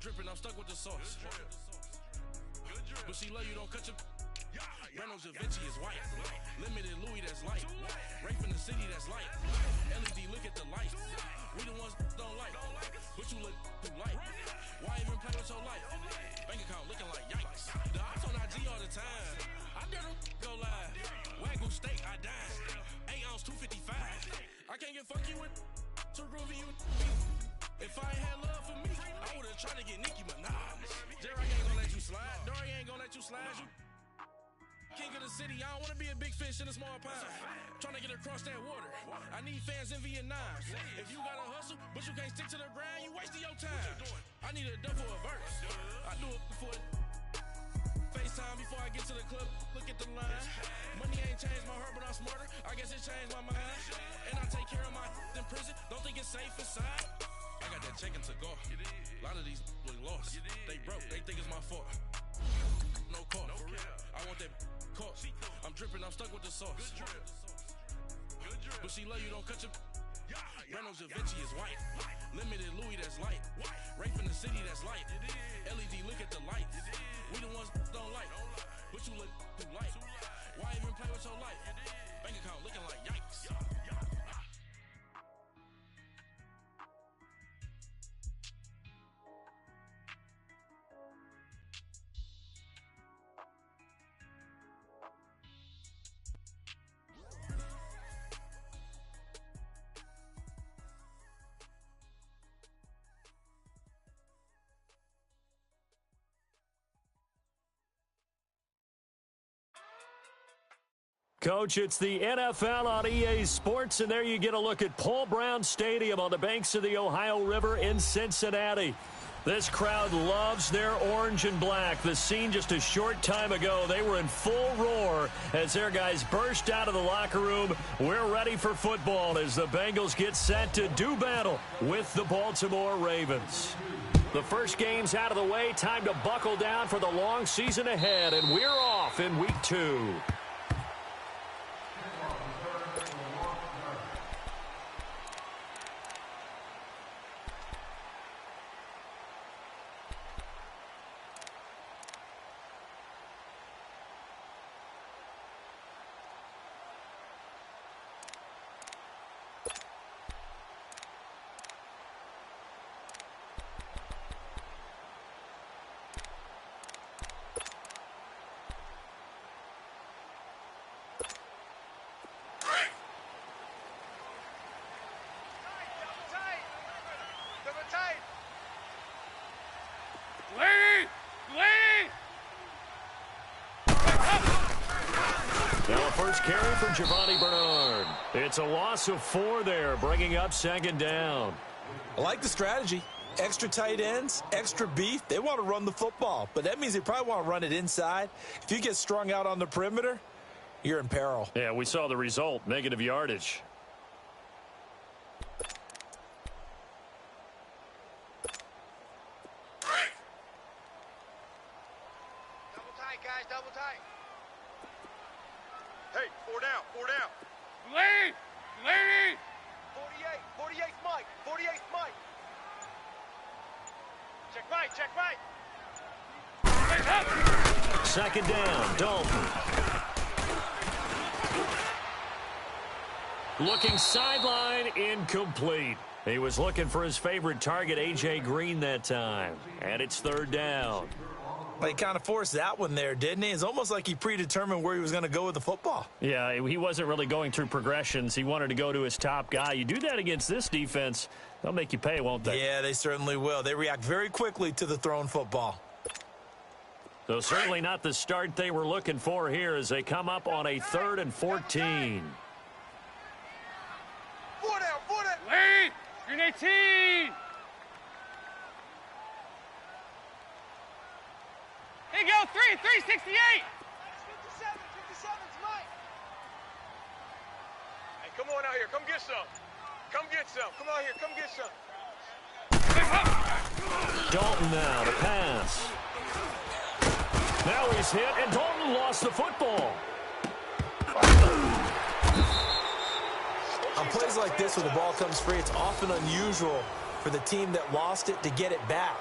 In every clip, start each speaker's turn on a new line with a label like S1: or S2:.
S1: dripping, I'm stuck with the sauce. But she love you, don't cut your... Reynolds Da Vinci is white. Limited Louis, that's light. Rape in the city, that's light. LED, look at the light. We the ones don't like. But you look too light. Why even play with your life? Bank account looking like yikes. The ops on IG all the time. I dare them go live. Wagyu steak, I dine. 8 ounce, 255. I can't get funky with to groovy you. If I ain't had love for me, I would've tried to get Nicki Minaj. Jerry ain't gonna let you slide. Dory ain't gonna let you slide. You king of the city, I don't wanna be a big fish in a small pond. Trying to get across that water. I need fans in Vietnam. If you gotta hustle, but you can't stick to the grind, you wasting your time. I need a dub for a verse. I do it for FaceTime before I get to the club. Look at the line. Money ain't changed my heart, but I'm smarter. I guess it changed my mind. And I take care of my in prison. Don't think it's safe inside. I got that chicken to go. A lot of these look lost. They broke. They think it's my fault. No call. I want that caught. I'm dripping. I'm stuck with the sauce. But she love you, don't cut your... Reynolds Da Vinci is white. Limited Louis, that's light. Rape in the city, that's light. LED, look at the light. We the ones don't like. But you look too light. Why even play with your life? Bank account looking like yikes.
S2: Coach, it's the NFL on EA Sports, and there you get a look at Paul Brown Stadium on the banks of the Ohio River in Cincinnati. This crowd loves their orange and black. The scene just a short time ago, they were in full roar as their guys burst out of the locker room. We're ready for football as the Bengals get set to do battle with the Baltimore Ravens. The first game's out of the way. Time to buckle down for the long season ahead, and we're off in Week 2. First carry for Giovanni Bernard. It's a loss of 4 there, bringing up second down.
S3: I like the strategy. Extra tight ends, extra beef. They want to run the football, but that means they probably want to run it inside. If you get strung out on the perimeter, you're in peril.
S2: Yeah, we saw the result, negative yardage.
S4: Double tight, guys, double tight.
S5: Hey, 4 down, 4 down.
S4: Lead! 48's Mike, 48's Mike. Check right.
S2: Second down, Dalton. Looking sideline, incomplete. He was looking for his favorite target, A.J. Green, that time. And it's third down.
S3: Well, he kind of forced that one there, didn't he? It's almost like he predetermined where he was going to go with the football.
S2: Yeah, he wasn't really going through progressions. He wanted to go to his top guy. You do that against this defense, they'll make you pay, won't they?
S3: Yeah, they certainly will. They react very quickly to the thrown football.
S2: So certainly not the start they were looking for here as they come up on a 3rd and 14.
S4: 4 down. Lead! Green 18! Here you go, 368! 57's Mike!
S5: Hey, come on out here. Come get some. Come out here. Come get some.
S2: Dalton now to pass. Now he's hit, and Dalton lost the football.
S3: On plays like this where the ball comes free, it's often unusual for the team that lost it to get it back.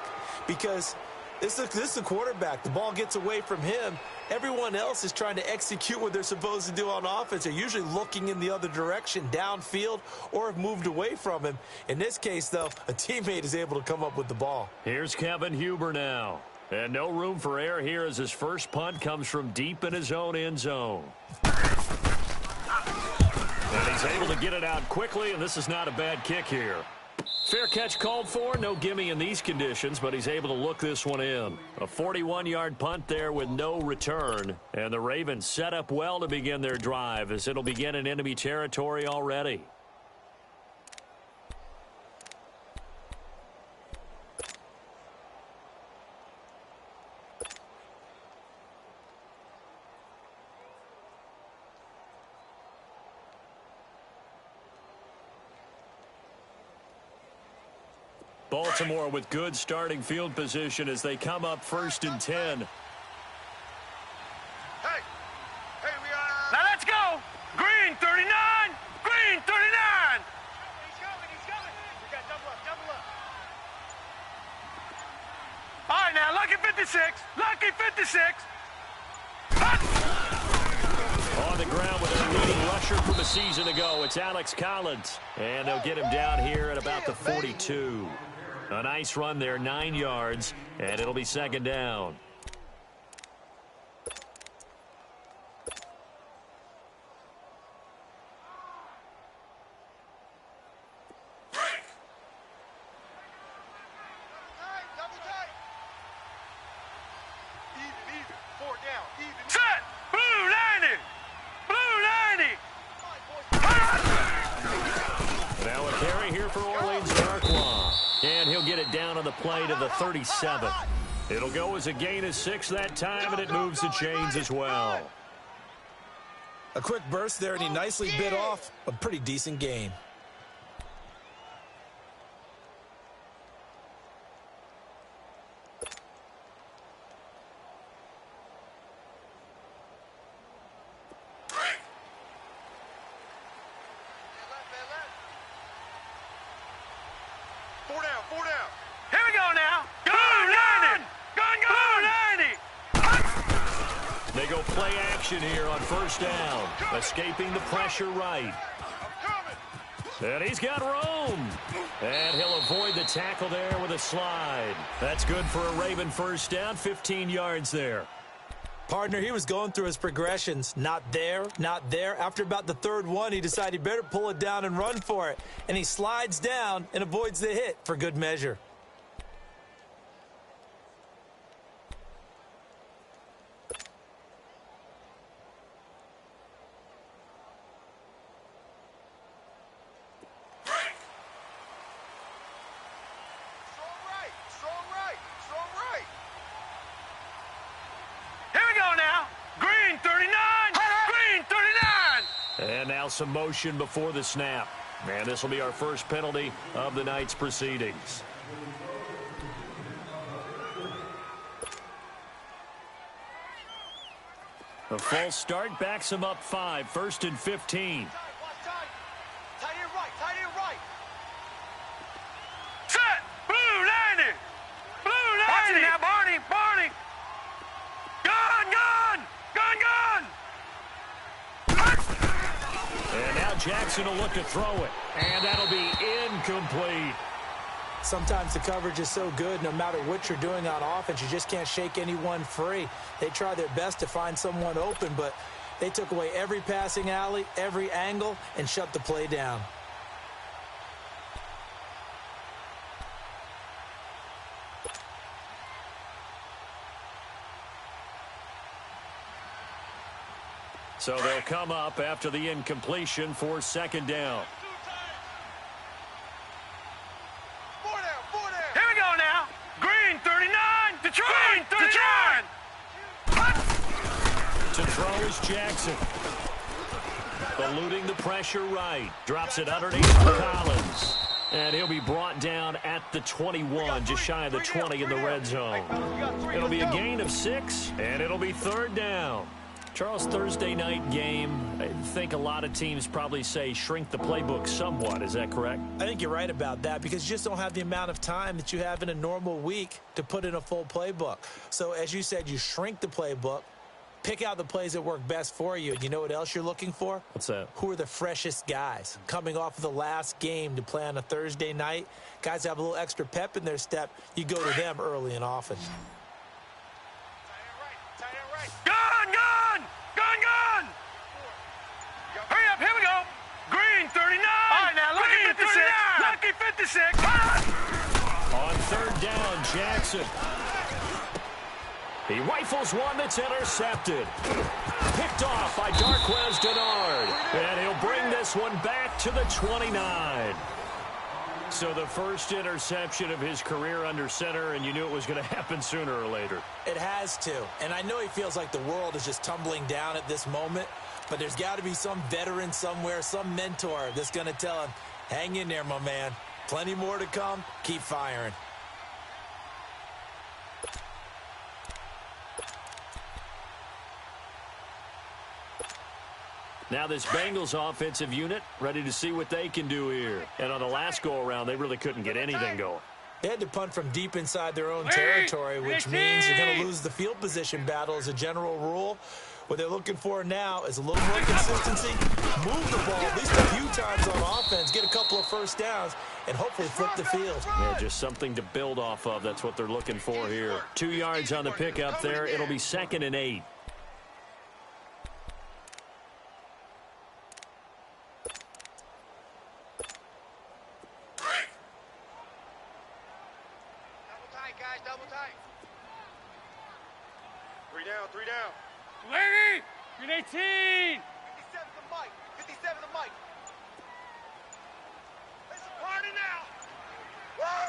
S3: because this is a quarterback. The ball gets away from him. Everyone else is trying to execute what they're supposed to do on offense. They're usually looking in the other direction, downfield, or have moved away from him. In this case, though, a teammate is able to come up with the ball.
S2: Here's Kevin Huber now. And no room for error here as his first punt comes from deep in his own end zone. And he's able to get it out quickly, and this is not a bad kick here. Fair catch called for. No gimme in these conditions, but he's able to look this one in. A 41-yard punt there with no return. And the Ravens set up well to begin their drive as it'll begin in enemy territory already. Baltimore with good starting field position as they come up 1st and 10.
S5: Hey, we are.
S4: Now let's go. Green 39. Green 39. He's coming. We got double up. All right, now, lucky 56. Lucky 56.
S2: On the ground with their leading rusher from a season ago, it's Alex Collins. And they'll get him down here at about the 42. A nice run there, 9 yards, and it'll be 2nd down.
S5: Double tight. Even. 4 down. Even.
S4: Set. Blue 90.
S2: Now a carry here for Orleans Darkwa. And he'll get it down on the play to the 37. It'll go as a gain of 6 that time, and it moves the chains as well.
S3: A quick burst there, and he nicely bit off a pretty decent gain.
S5: Four down.
S4: Here we go now. Go 90.
S2: They go play action here on 1st down. Escaping the pressure right. And he's got room. And he'll avoid the tackle there with a slide. That's good for a Raven 1st down, 15 yards there.
S3: Partner, he was going through his progressions. Not there. After about the 3rd one, he decided he better pull it down and run for it. And he slides down and avoids the hit for good measure.
S5: Strong right.
S4: Here we go now. Green 39. Green 39.
S2: And now some motion before the snap. And this will be our first penalty of the night's proceedings. A false start backs him up 5, 1st and 15.
S5: Tight end right.
S4: Set. Blue 90. Watch it now, Barney. Gun.
S2: And now Jackson will look to throw it. And that'll be incomplete.
S3: Sometimes the coverage is so good, no matter what you're doing on offense, you just can't shake anyone free. They try their best to find someone open, but they took away every passing alley, every angle, and shut the play down.
S2: So they'll come up after the incompletion for 2nd down.
S5: 4 down.
S4: Here we go now. Green 39. Detroit.
S2: To throw is Jackson. Eluding the pressure right. Drops it underneath for Collins. And he'll be brought down at the 21, just shy of the 20 in the red zone. It'll be a gain of 6, and it'll be 3rd down. Charles, Thursday night game, I think a lot of teams probably say shrink the playbook somewhat. Is that correct?
S3: I think you're right about that because you just don't have the amount of time that you have in a normal week to put in a full playbook. So as you said, you shrink the playbook, pick out the plays that work best for you. And you know what else you're looking for?
S2: What's that?
S3: Who are the freshest guys coming off of the last game to play on a Thursday night? Guys have a little extra pep in their step. You go to them early and often.
S4: Gun, gun! Gun, gun! Hurry up, here we go! Green, 39! All right, now, lucky 56! Lucky 56!
S2: On third down, Jackson. He rifles one that's intercepted. Picked off by Darquez Denard. And he'll bring this one back to the 29. So the first interception of his career under center, and you knew it was going to happen sooner or later.
S3: It has to. And I know he feels like the world is just tumbling down at this moment, but there's got to be some veteran somewhere, some mentor that's going to tell him, hang in there, my man. Plenty more to come. Keep firing.
S2: Now this Bengals offensive unit ready to see what they can do here. And on the last go-around, they really couldn't get anything going.
S3: They had to punt from deep inside their own territory, which means you're going to lose the field position battle as a general rule. What they're looking for now is a little more consistency, move the ball at least a few times on offense, get a couple of first downs, and hopefully flip the field.
S2: Yeah, just something to build off of. That's what they're looking for here. 2 yards on the pickup there. It'll be 2nd and 8.
S5: Three down.
S4: Lady! Green 18!
S5: 57 the mic. 57 the mic. It's a party now. Woo!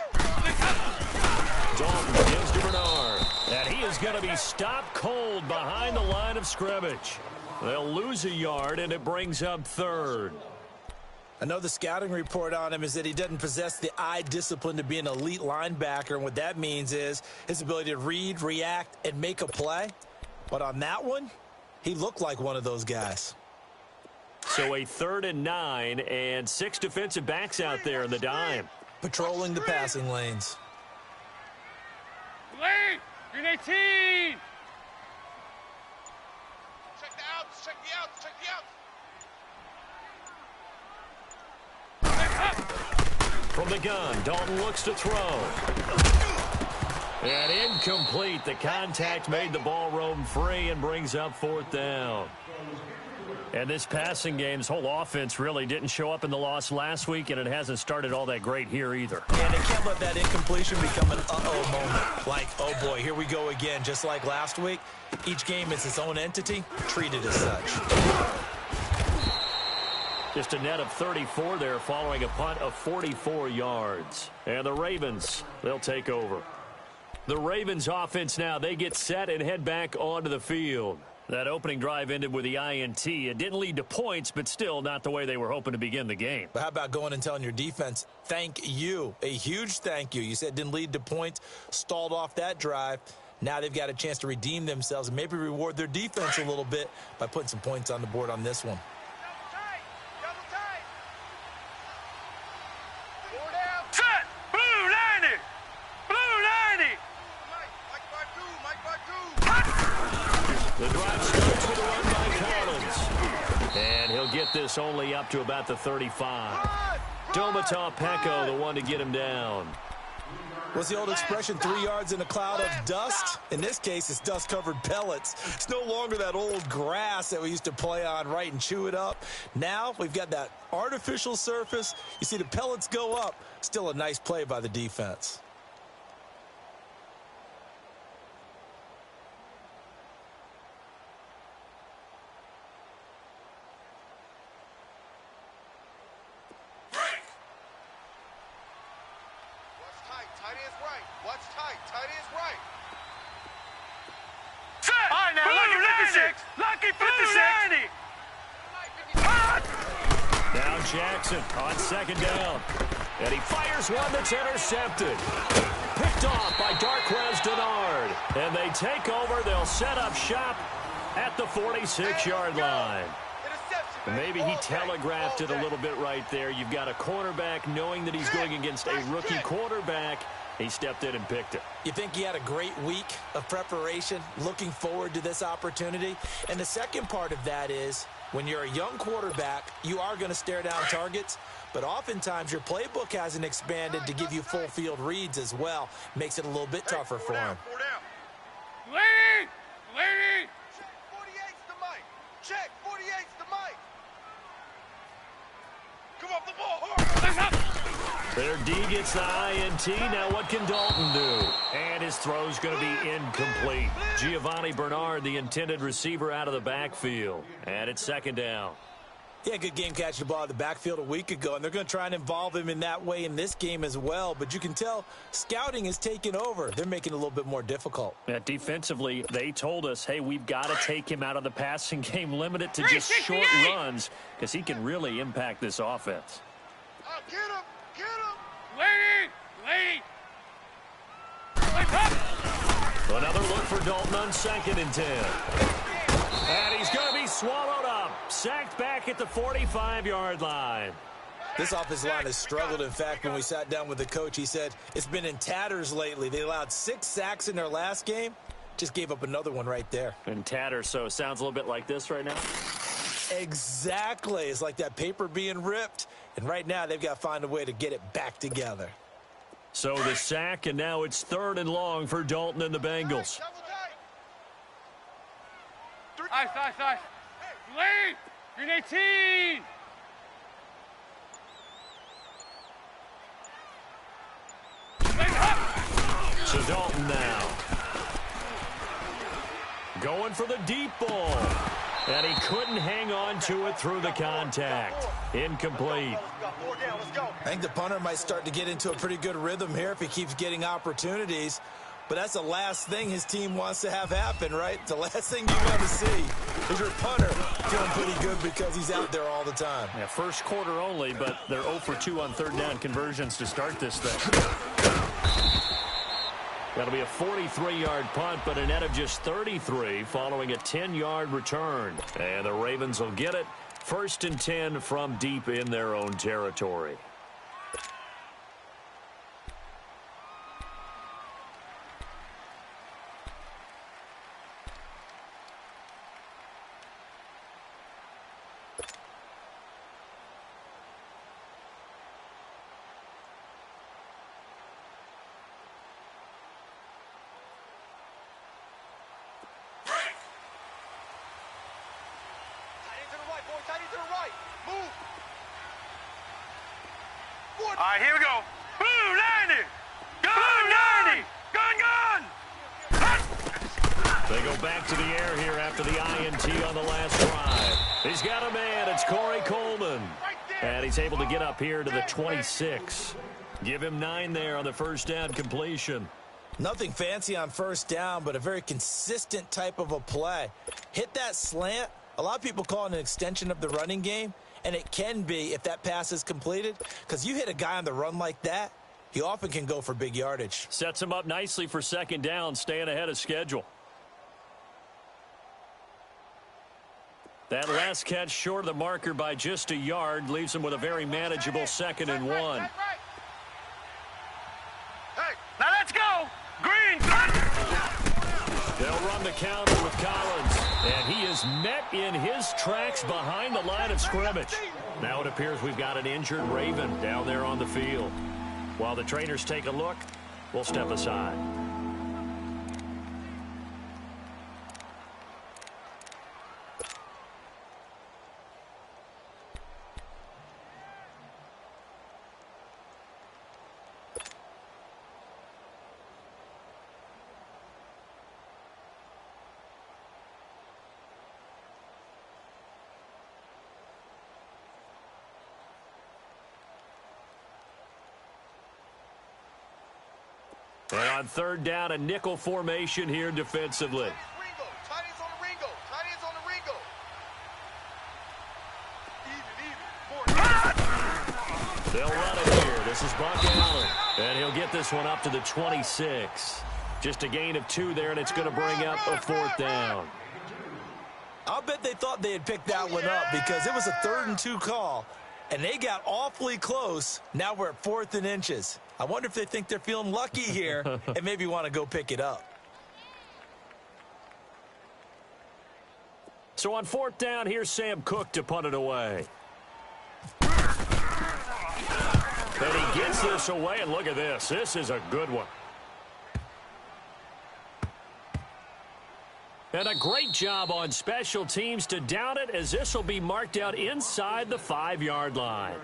S2: Dalton gives to Bernard. And he is going to be stopped cold behind the line of scrimmage. They'll lose a yard, and it brings up 3rd.
S3: I know the scouting report on him is that he doesn't possess the eye discipline to be an elite linebacker, and what that means is his ability to read, react, and make a play. But on that one, he looked like one of those guys.
S2: So a 3rd and 9, and 6 defensive backs out there in the dime.
S3: Patrolling the passing lanes.
S4: Lady! Green 18!
S5: Check the outs. Check the outs. Check the outs.
S2: From the gun, Dalton looks to throw. And incomplete. The contact made the ball roam free and brings up 4th down. And this passing game's whole offense really didn't show up in the loss last week, and it hasn't started all that great here either.
S3: And they can't let that incompletion become an uh-oh moment. Like, oh boy, here we go again. Just like last week, each game is its own entity, treated as such.
S2: Just a net of 34 there following a punt of 44 yards. And the Ravens, they'll take over. The Ravens offense now, they get set and head back onto the field. That opening drive ended with the INT. It didn't lead to points, but still not the way they were hoping to begin the game.
S3: But how about going and telling your defense, thank you, a huge thank you. You said it didn't lead to points, stalled off that drive. Now they've got a chance to redeem themselves and maybe reward their defense a little bit by putting some points on the board on this one.
S5: Double tight. Four down.
S4: Set! Blue 90! Blue 90!
S5: Mike Bardu.
S2: The drive starts with a run by Collins. And he'll get this only up to about the 35. Domata Peko, the one to get him down.
S3: What's the old expression, 3 yards in a cloud of dust? In this case, it's dust-covered pellets. It's no longer that old grass that we used to play on, right, and chew it up. Now we've got that artificial surface. You see the pellets go up. Still a nice play by the defense.
S5: Tight is right. Watch tight. Tight is right.
S4: Set! All right, now, lucky 56! Lucky 56!
S2: Now Jackson on 2nd down. And he fires one that's intercepted. Picked off by Darquez Denard. And they take over. They'll set up shop at the 46-yard line. Maybe he telegraphed it a little bit right there. You've got a cornerback knowing that he's going against a rookie quarterback. He stepped in and picked it.
S3: You think he had a great week of preparation, looking forward to this opportunity? And the second part of that is, when you're a young quarterback, you are going to stare down targets, but oftentimes your playbook hasn't expanded to give you full field reads as well. Makes it a little bit tougher for him.
S4: Lead! Lead!
S5: Check 48's the mic. Check 48's the mic. Come off the ball hard.
S2: Their D gets the INT. Now what can Dalton do? And his throw's going to be incomplete. Giovanni Bernard, the intended receiver, out of the backfield. And it's second down.
S3: Yeah, good game catching the ball at the backfield a week ago, and they're going to try and involve him in that way in this game as well. But you can tell scouting is taking over. They're making it a little bit more difficult.
S2: Yeah, defensively, they told us, hey, we've got to take him out of the passing game, limit it to just short runs, because he can really impact this offense.
S5: Get him! Get him!
S4: Lead! Lead!
S2: Another look for Dalton on 2nd and 10. And he's going to be swallowed up. Sacked back at the 45-yard line.
S3: This offensive line has struggled. In fact, when we sat down with the coach, he said it's been in tatters lately. They allowed 6 sacks in their last game. Just gave up another one right there.
S2: In tatters, so it sounds a little bit like this right now.
S3: Exactly. It's like that paper being ripped. And right now, they've got to find a way to get it back together.
S2: So the sack, and now it's 3rd and long for Dalton and the Bengals.
S4: Ice, ice, ice. Lead! Green 18!
S2: So Dalton now. Going for the deep ball. And he couldn't hang on to it through the contact. Incomplete.
S3: I think the punter might start to get into a pretty good rhythm here if he keeps getting opportunities. But that's the last thing his team wants to have happen, right? The last thing you want to see is your punter feeling pretty good because he's out there all the time.
S2: Yeah, first quarter only, but they're 0 for 2 on 3rd down conversions to start this thing. That'll be a 43-yard punt, but a net of just 33 following a 10-yard return. And the Ravens will get it. 1st and 10 from deep in their own territory.
S4: All right, here we go. Boom, 90! Gun, 90! Gun, gun!
S2: They go back to the air here after the INT on the last drive. He's got a man. It's Corey Coleman. And he's able to get up here to the 26. Give him 9 there on the 1st down completion.
S3: Nothing fancy on 1st down, but a very consistent type of a play. Hit that slant. A lot of people call it an extension of the running game, and it can be if that pass is completed, because you hit a guy on the run like that, he often can go for big yardage.
S2: Sets him up nicely for 2nd down, staying ahead of schedule. That last catch short of the marker by just a yard leaves him with a very manageable 2nd and 1.
S4: Hey, now let's go! Green!
S2: They'll run the counter with Collins. And he is met in his tracks behind the line of scrimmage. Now it appears we've got an injured Raven down there on the field. While the trainers take a look, we'll step aside. And on 3rd down, a nickel formation here defensively. They'll run it here. This is Buck Allen. And he'll get this one up to the 26. Just a gain of 2 there, and it's going to bring up a 4th down.
S3: I'll bet they thought they had picked that one up because it was a 3rd and 2 call, and they got awfully close. Now we're at 4th and inches. I wonder if they think they're feeling lucky here and maybe want to go pick it up.
S2: So on 4th down, here's Sam Cook to punt it away. And he gets this away, and look at this. This is a good one. And a great job on special teams to down it, as this will be marked out inside the 5-yard line.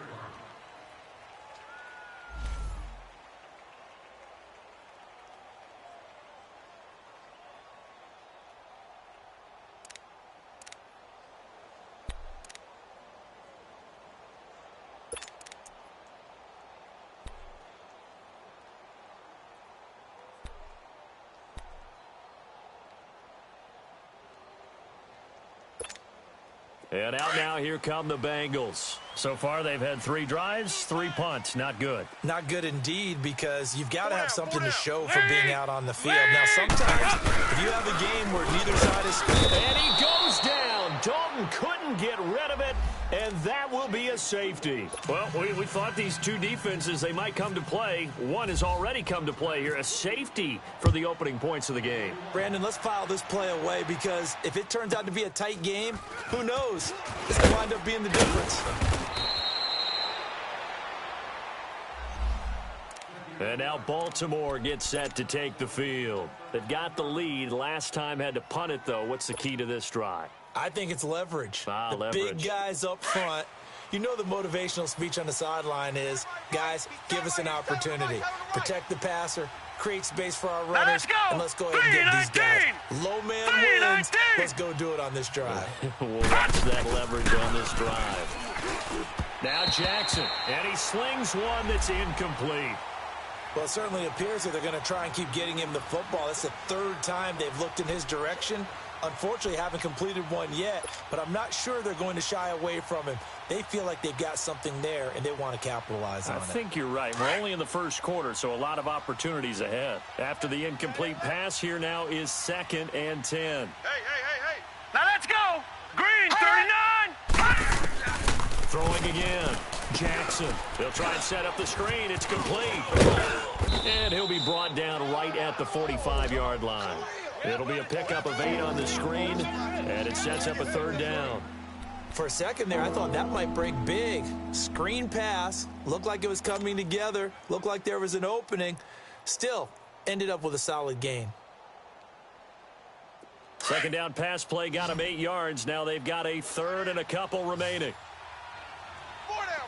S2: And out now, here come the Bengals. So far, they've had 3 drives, 3 punts. Not good.
S3: Not good indeed, because you've got to have something to show for being out on the field. Now, sometimes, if you have a game where neither side is scored.
S2: And he goes down. Dalton couldn't get rid of it, and that will be a safety. Well, we thought these two defenses, they might come to play. One has already come to play here. A safety for the opening points of the game.
S3: Brandon, let's file this play away, because if it turns out to be a tight game, who knows? This could wind up being the difference.
S2: And now Baltimore gets set to take the field. They've got the lead. Last time had to punt it, though. What's the key to this drive?
S3: I think it's leverage. The
S2: leverage.
S3: Big guys up front. You know the motivational speech on the sideline is, guys, give us an opportunity. Protect the passer, create space for our runners, and let's go ahead and get these guys. Low man wins. Let's go do it on this drive.
S2: We'll watch that leverage on this drive. Now Jackson, and he slings one that's incomplete.
S3: Well, it certainly appears that they're going to try and keep getting him the football. That's the 3rd time they've looked in his direction. Unfortunately, haven't completed one yet, but I'm not sure they're going to shy away from him. They feel like they've got something there, and they want to capitalize on it.
S2: I think you're right. We're only in the 1st quarter, so a lot of opportunities ahead. After the incomplete pass, here now is 2nd and 10.
S4: Hey. Now let's go. Green, 39.
S2: Throwing again. Jackson. They'll try and set up the screen. It's complete. And he'll be brought down right at the 45-yard line. It'll be a pickup of 8 on the screen, and it sets up a 3rd down.
S3: For a second there, I thought that might break big. Screen pass. Looked like it was coming together. Looked like there was an opening. Still, ended up with a solid gain.
S2: 2nd down pass play got him 8 yards. Now they've got a 3rd and a couple remaining.
S5: 4 down.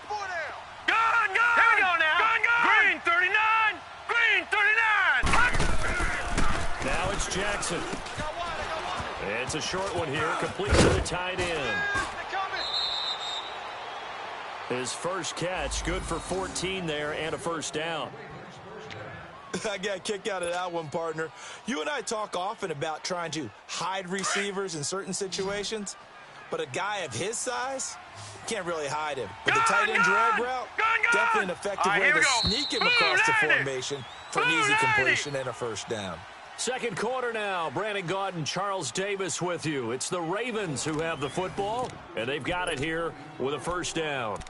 S4: Gun. Here we go now. Gun. Green, 39. Green, 39.
S2: Now it's Jackson. It's a short one here, complete to the tight end. His first catch, good for 14 there and a 1st down.
S3: I got a kick out of that one, partner. You and I talk often about trying to hide receivers in certain situations, but a guy of his size can't really hide him. With the tight end drag route, definitely an effective way to sneak him across the formation for an easy completion and a 1st down.
S2: 2nd quarter now. Brandon Gaudin and Charles Davis with you. It's the Ravens who have the football, and they've got it here with a 1st down.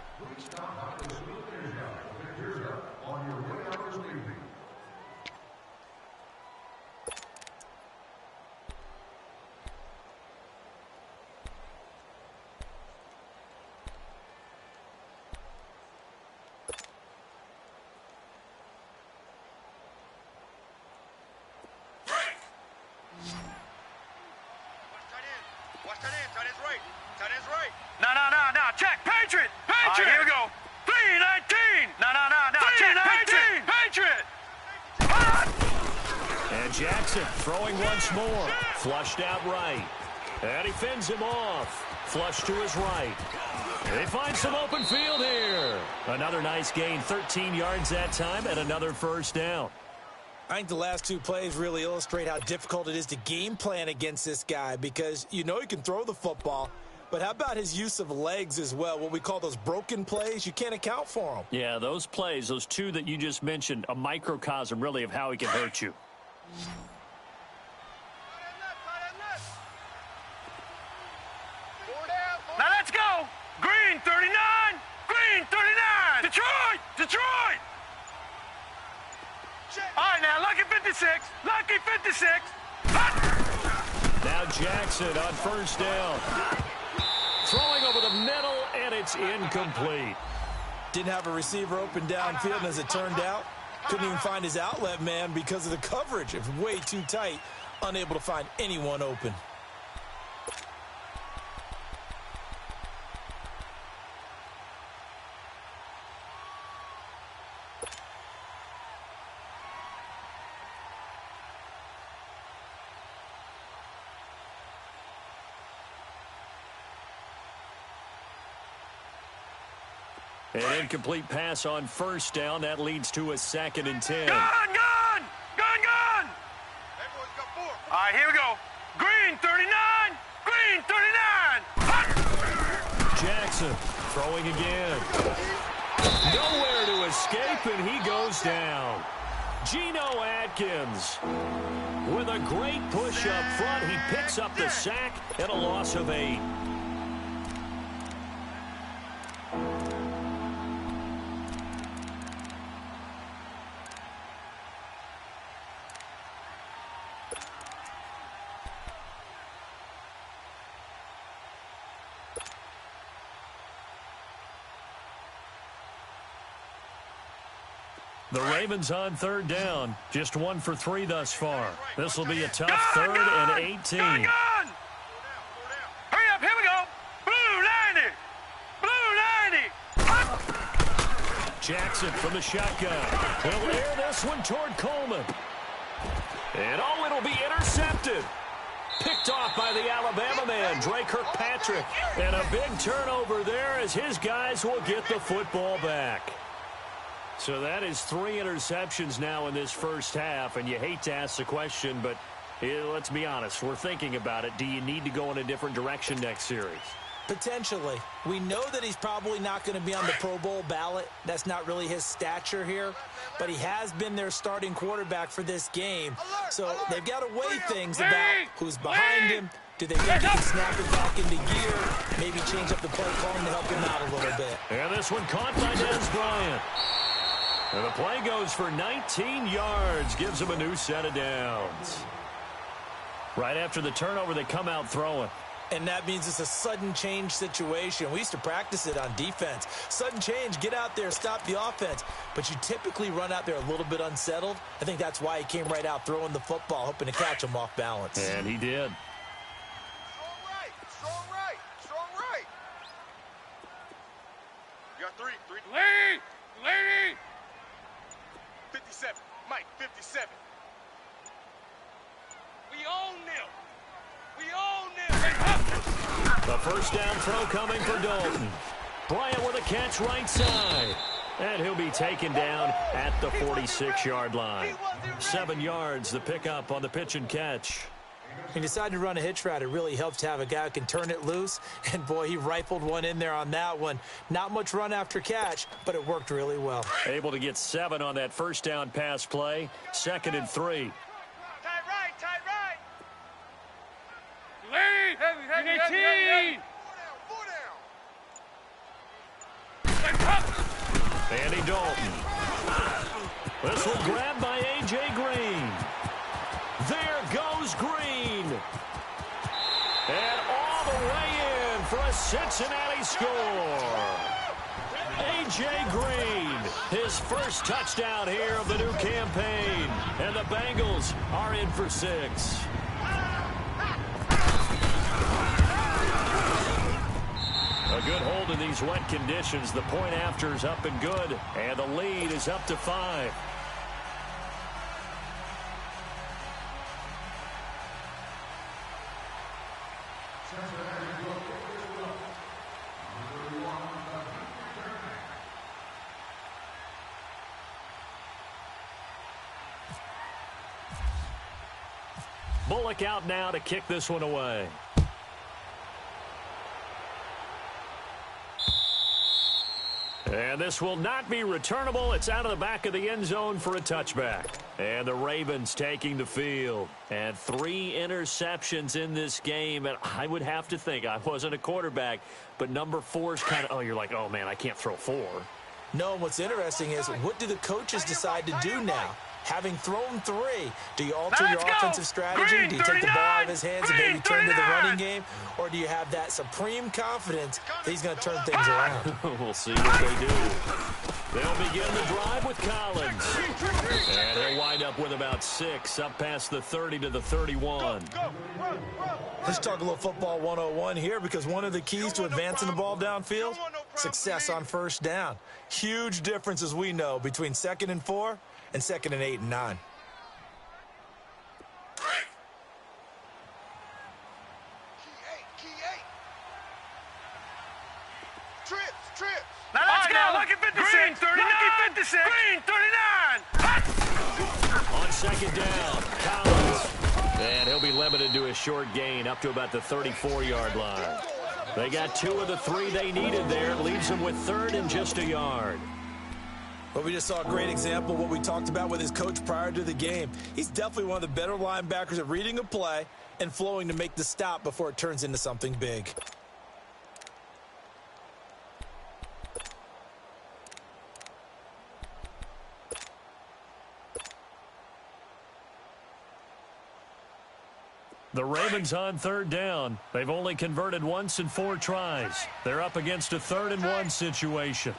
S4: No. Check. Patriot. Here we go. 319. No. Check. Patriot.
S2: And Jackson throwing once more. Flushed out right. And he fends him off. Flush to his right. They find some open field here. Another nice gain. 13 yards that time and another 1st down.
S3: I think the last 2 plays really illustrate how difficult it is to game plan against this guy, because you know he can throw the football, but how about his use of legs as well? What we call those broken plays, you can't account for them.
S2: Yeah, those plays, those 2 that you just mentioned, a microcosm really of how he can hurt you.
S4: 56. Lucky 56.
S2: Now Jackson on first down. Throwing over the middle, and it's incomplete.
S3: Didn't have a receiver open downfield, and as it turned out, couldn't even find his outlet man because of the coverage. It was way too tight, unable to find anyone open.
S2: An incomplete pass on first down. That leads to a 2nd and 10.
S4: Gun! All right, here we go. Green 39. Green 39.
S2: Jackson throwing again. Nowhere to escape, and he goes down. Geno Atkins with a great push up front. He picks up the sack and a loss of 8. The Ravens on third down. Just 1 for 3 thus far. This will be a tough 3rd and 18.
S4: Hurry up, here we go. Blue 90. Blue 90.
S2: Jackson from the shotgun. He'll air this one toward Coleman. And it'll be intercepted. Picked off by the Alabama man, Dre Kirkpatrick. And a big turnover there as his guys will get the football back. So that is 3 interceptions now in this first half, and you hate to ask the question, but let's be honest. We're thinking about it. Do you need to go in a different direction next series?
S3: Potentially. We know that he's probably not going to be on the Pro Bowl ballot. That's not really his stature here, but he has been their starting quarterback for this game. So they've got to weigh things about who's behind him. Do they think he can snap it back into gear? Maybe change up the play calling to help him out a little bit.
S2: And this one caught by Dez Bryant. And the play goes for 19 yards, gives him a new set of downs. Right after the turnover, they come out throwing.
S3: And that means it's a sudden change situation. We used to practice it on defense. Sudden change, get out there, stop the offense. But you typically run out there a little bit unsettled. I think that's why he came right out throwing the football, hoping to catch him off balance.
S2: And he did.
S5: Strong right. You got 3.
S4: Lady.
S5: 57. Mike, 57.
S4: We own them.
S2: The first down throw coming for Dalton. Bryant with a catch right side. And he'll be taken down at the 46-yard line. 7 yards, the pickup on the pitch and catch.
S3: He decided to run a hitch route. It really helps to have a guy who can turn it loose. And, boy, he rifled one in there on that one. Not much run after catch, but it worked really well.
S2: Able to get 7 on that first down pass play. 2nd and 3.
S5: Tight right.
S4: Lead. Heavy.
S5: Four down.
S2: Andy Dalton. This one grabbed by A.J. Green. There goes Green. And all the way in for a Cincinnati score. A.J. Green, his first touchdown here of the new campaign. And the Bengals are in for 6. A good hold in these wet conditions. The point after is up and good. And the lead is up to 5. Bullock out now to kick this one away. And this will not be returnable. It's out of the back of the end zone for a touchback. And the Ravens taking the field. And 3 interceptions in this game. And I would have to think, I wasn't a quarterback, but number 4 is kind of, you're like, oh, man, I can't throw 4.
S3: No, what's interesting is what do the coaches decide to do now? Having thrown 3, do you alter your offensive strategy? Do you take the ball out of his hands and maybe turn to the running game? Or do you have that supreme confidence that he's going to turn things around?
S2: We'll see what they do. They'll begin the drive with Collins. And he'll wind up with about 6, up past the 30 to the 31.
S3: Let's talk a little football 101 here, because one of the keys to advancing the ball downfield, success on first down. Huge difference, as we know, between 2nd and 4 and 2nd and 8 and 9.
S5: Trips.
S4: Now let's go. Lucky 56. Green 39. Lucky 56. Green 39.
S2: On 2nd down, Collins. And he'll be limited to a short gain up to about the 34-yard line. They got 2 of the 3 they needed there. Leaves them with 3rd and just a yard.
S3: But we just saw a great example of what we talked about with his coach prior to the game. He's definitely one of the better linebackers at reading a play and flowing to make the stop before it turns into something big.
S2: The Ravens on 3rd down. They've only converted once in 4 tries. They're up against a 3rd and 1 situation.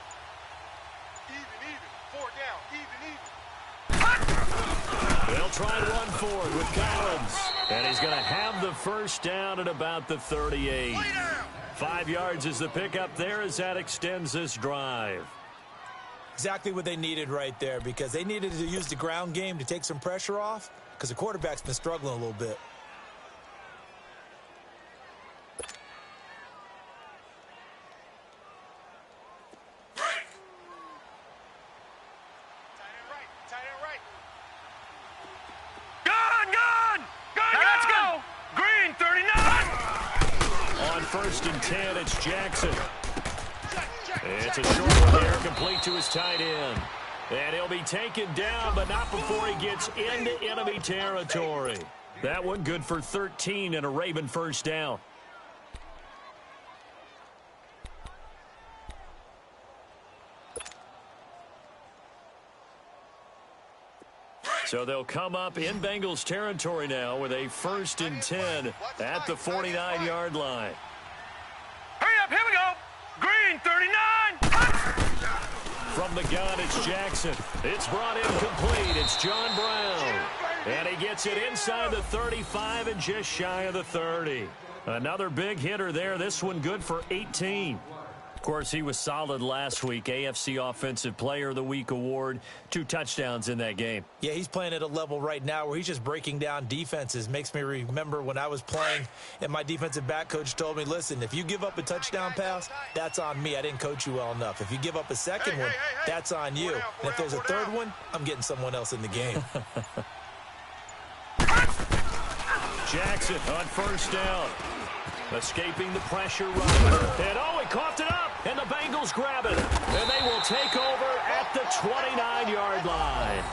S5: Even. 4 down. Even.
S2: They'll try to run forward with Collins. And he's going to have the first down at about the 38. 5 yards is the pickup there as that extends this drive.
S3: Exactly what they needed right there, because they needed to use the ground game to take some pressure off, because the quarterback's been struggling a little bit.
S2: First and 10, it's Jackson. It's a short one there, complete to his tight end. And he'll be taken down, but not before he gets into enemy territory. That one good for 13 and a Raven first down. So they'll come up in Bengals territory now with a 1st and 10 at the 49-yard line.
S4: Hurry up, here we go. Green 39.
S2: From the gun, it's Jackson. It's brought in complete. It's John Brown. And he gets it inside the 35 and just shy of the 30. Another big hitter there. This one good for 18. Of course, he was solid last week. AFC Offensive Player of the Week award. 2 touchdowns in that game.
S3: Yeah, he's playing at a level right now where he's just breaking down defenses. Makes me remember when I was playing and my defensive back coach told me, listen, if you give up a touchdown pass, that's on me. I didn't coach you well enough. If you give up a second one, that's on you. And if there's a third one, I'm getting someone else in the game.
S2: Jackson on first down. Escaping the pressure run. And he coughed it up. And the Bengals grab it. And they will take over at the 29-yard line.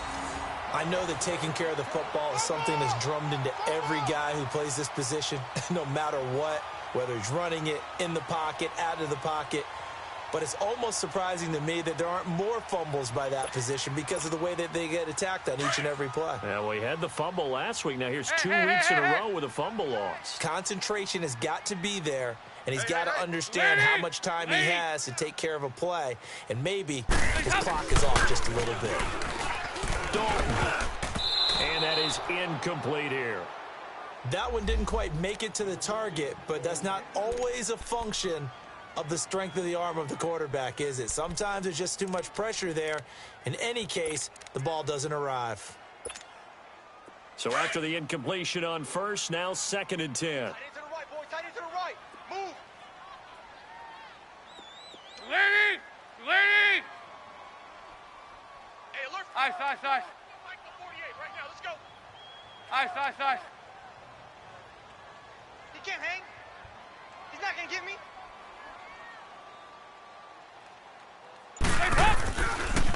S3: I know that taking care of the football is something that's drummed into every guy who plays this position, no matter what, whether he's running it, in the pocket, out of the pocket. But it's almost surprising to me that there aren't more fumbles by that position because of the way that they get attacked on each and every play.
S2: Yeah, we had the fumble last week. Now here's 2 weeks in a row with a fumble loss.
S3: Concentration has got to be there, and he's got to understand how much time he has to take care of a play. And maybe his clock is off just a little bit.
S2: Dalton. And that is incomplete here.
S3: That one didn't quite make it to the target, but that's not always a function of the strength of the arm of the quarterback, is it? Sometimes there's just too much pressure there. In any case, the ball doesn't arrive.
S2: So after the incompletion on first, now 2nd and 10.
S5: Tight end to the right, boy. Tight end to the right. Move.
S4: Lady!
S5: Hey, alert.
S4: Ice.
S5: Mike, the 48 right now. Let's go.
S4: Ice.
S5: He can't hang. He's not going to get me.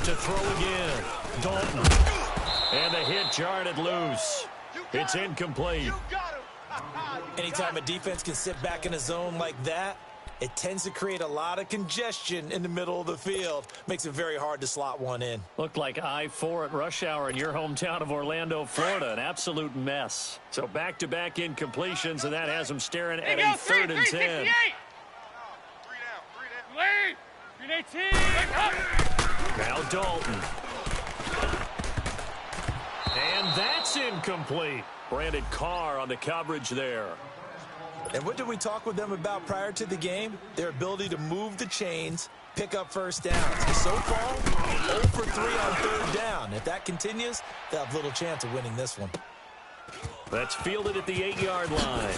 S2: To throw again. Dalton. And the hit jarred it loose. It's incomplete.
S5: You got him.
S3: Anytime a defense can sit back in a zone like that, It tends to create a lot of congestion in the middle of the field. Makes it very hard to slot one in.
S2: Looked like I-4 at rush hour in your hometown of Orlando, Florida. An absolute mess. So back-to-back incompletions, and that has them staring at a 3rd and 10.
S4: Lead! 18!
S2: Now Dalton. And that's incomplete. Brandon Carr on the coverage there.
S3: And what did we talk with them about prior to the game? Their ability to move the chains, pick up first downs. And so far, 0 for 3 on 3rd down. If that continues, they'll have little chance of winning this one.
S2: That's fielded at the 8-yard line.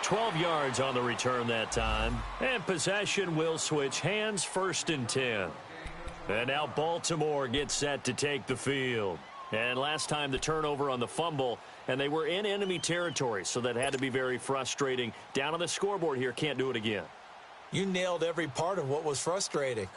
S2: 12 yards on the return that time. And possession will switch hands, 1st and 10. And now Baltimore gets set to take the field. And last time the turnover on the fumble, and they were in enemy territory, so that had to be very frustrating. Down on the scoreboard here, can't do it again.
S3: You nailed every part of what was frustrating.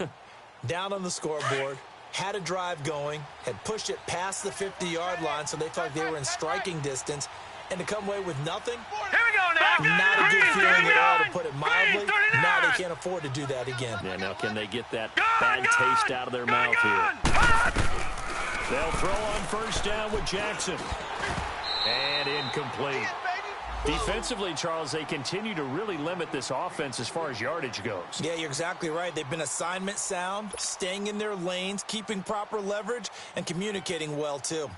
S3: Down on the scoreboard, had a drive going, had pushed it past the 50-yard line, so they felt like they were in striking distance, and to come away with nothing,
S4: Here we go now!
S3: not a good feeling at all, to put it mildly. Now they can't afford to do that again.
S2: Yeah, now can they get that bad taste out of their mouth here? They'll throw on 1st down with Jackson. And incomplete. Defensively, Charles, they continue to really limit this offense as far as yardage goes.
S3: Yeah, you're exactly right. They've been assignment sound, staying in their lanes, keeping proper leverage, and communicating well, too.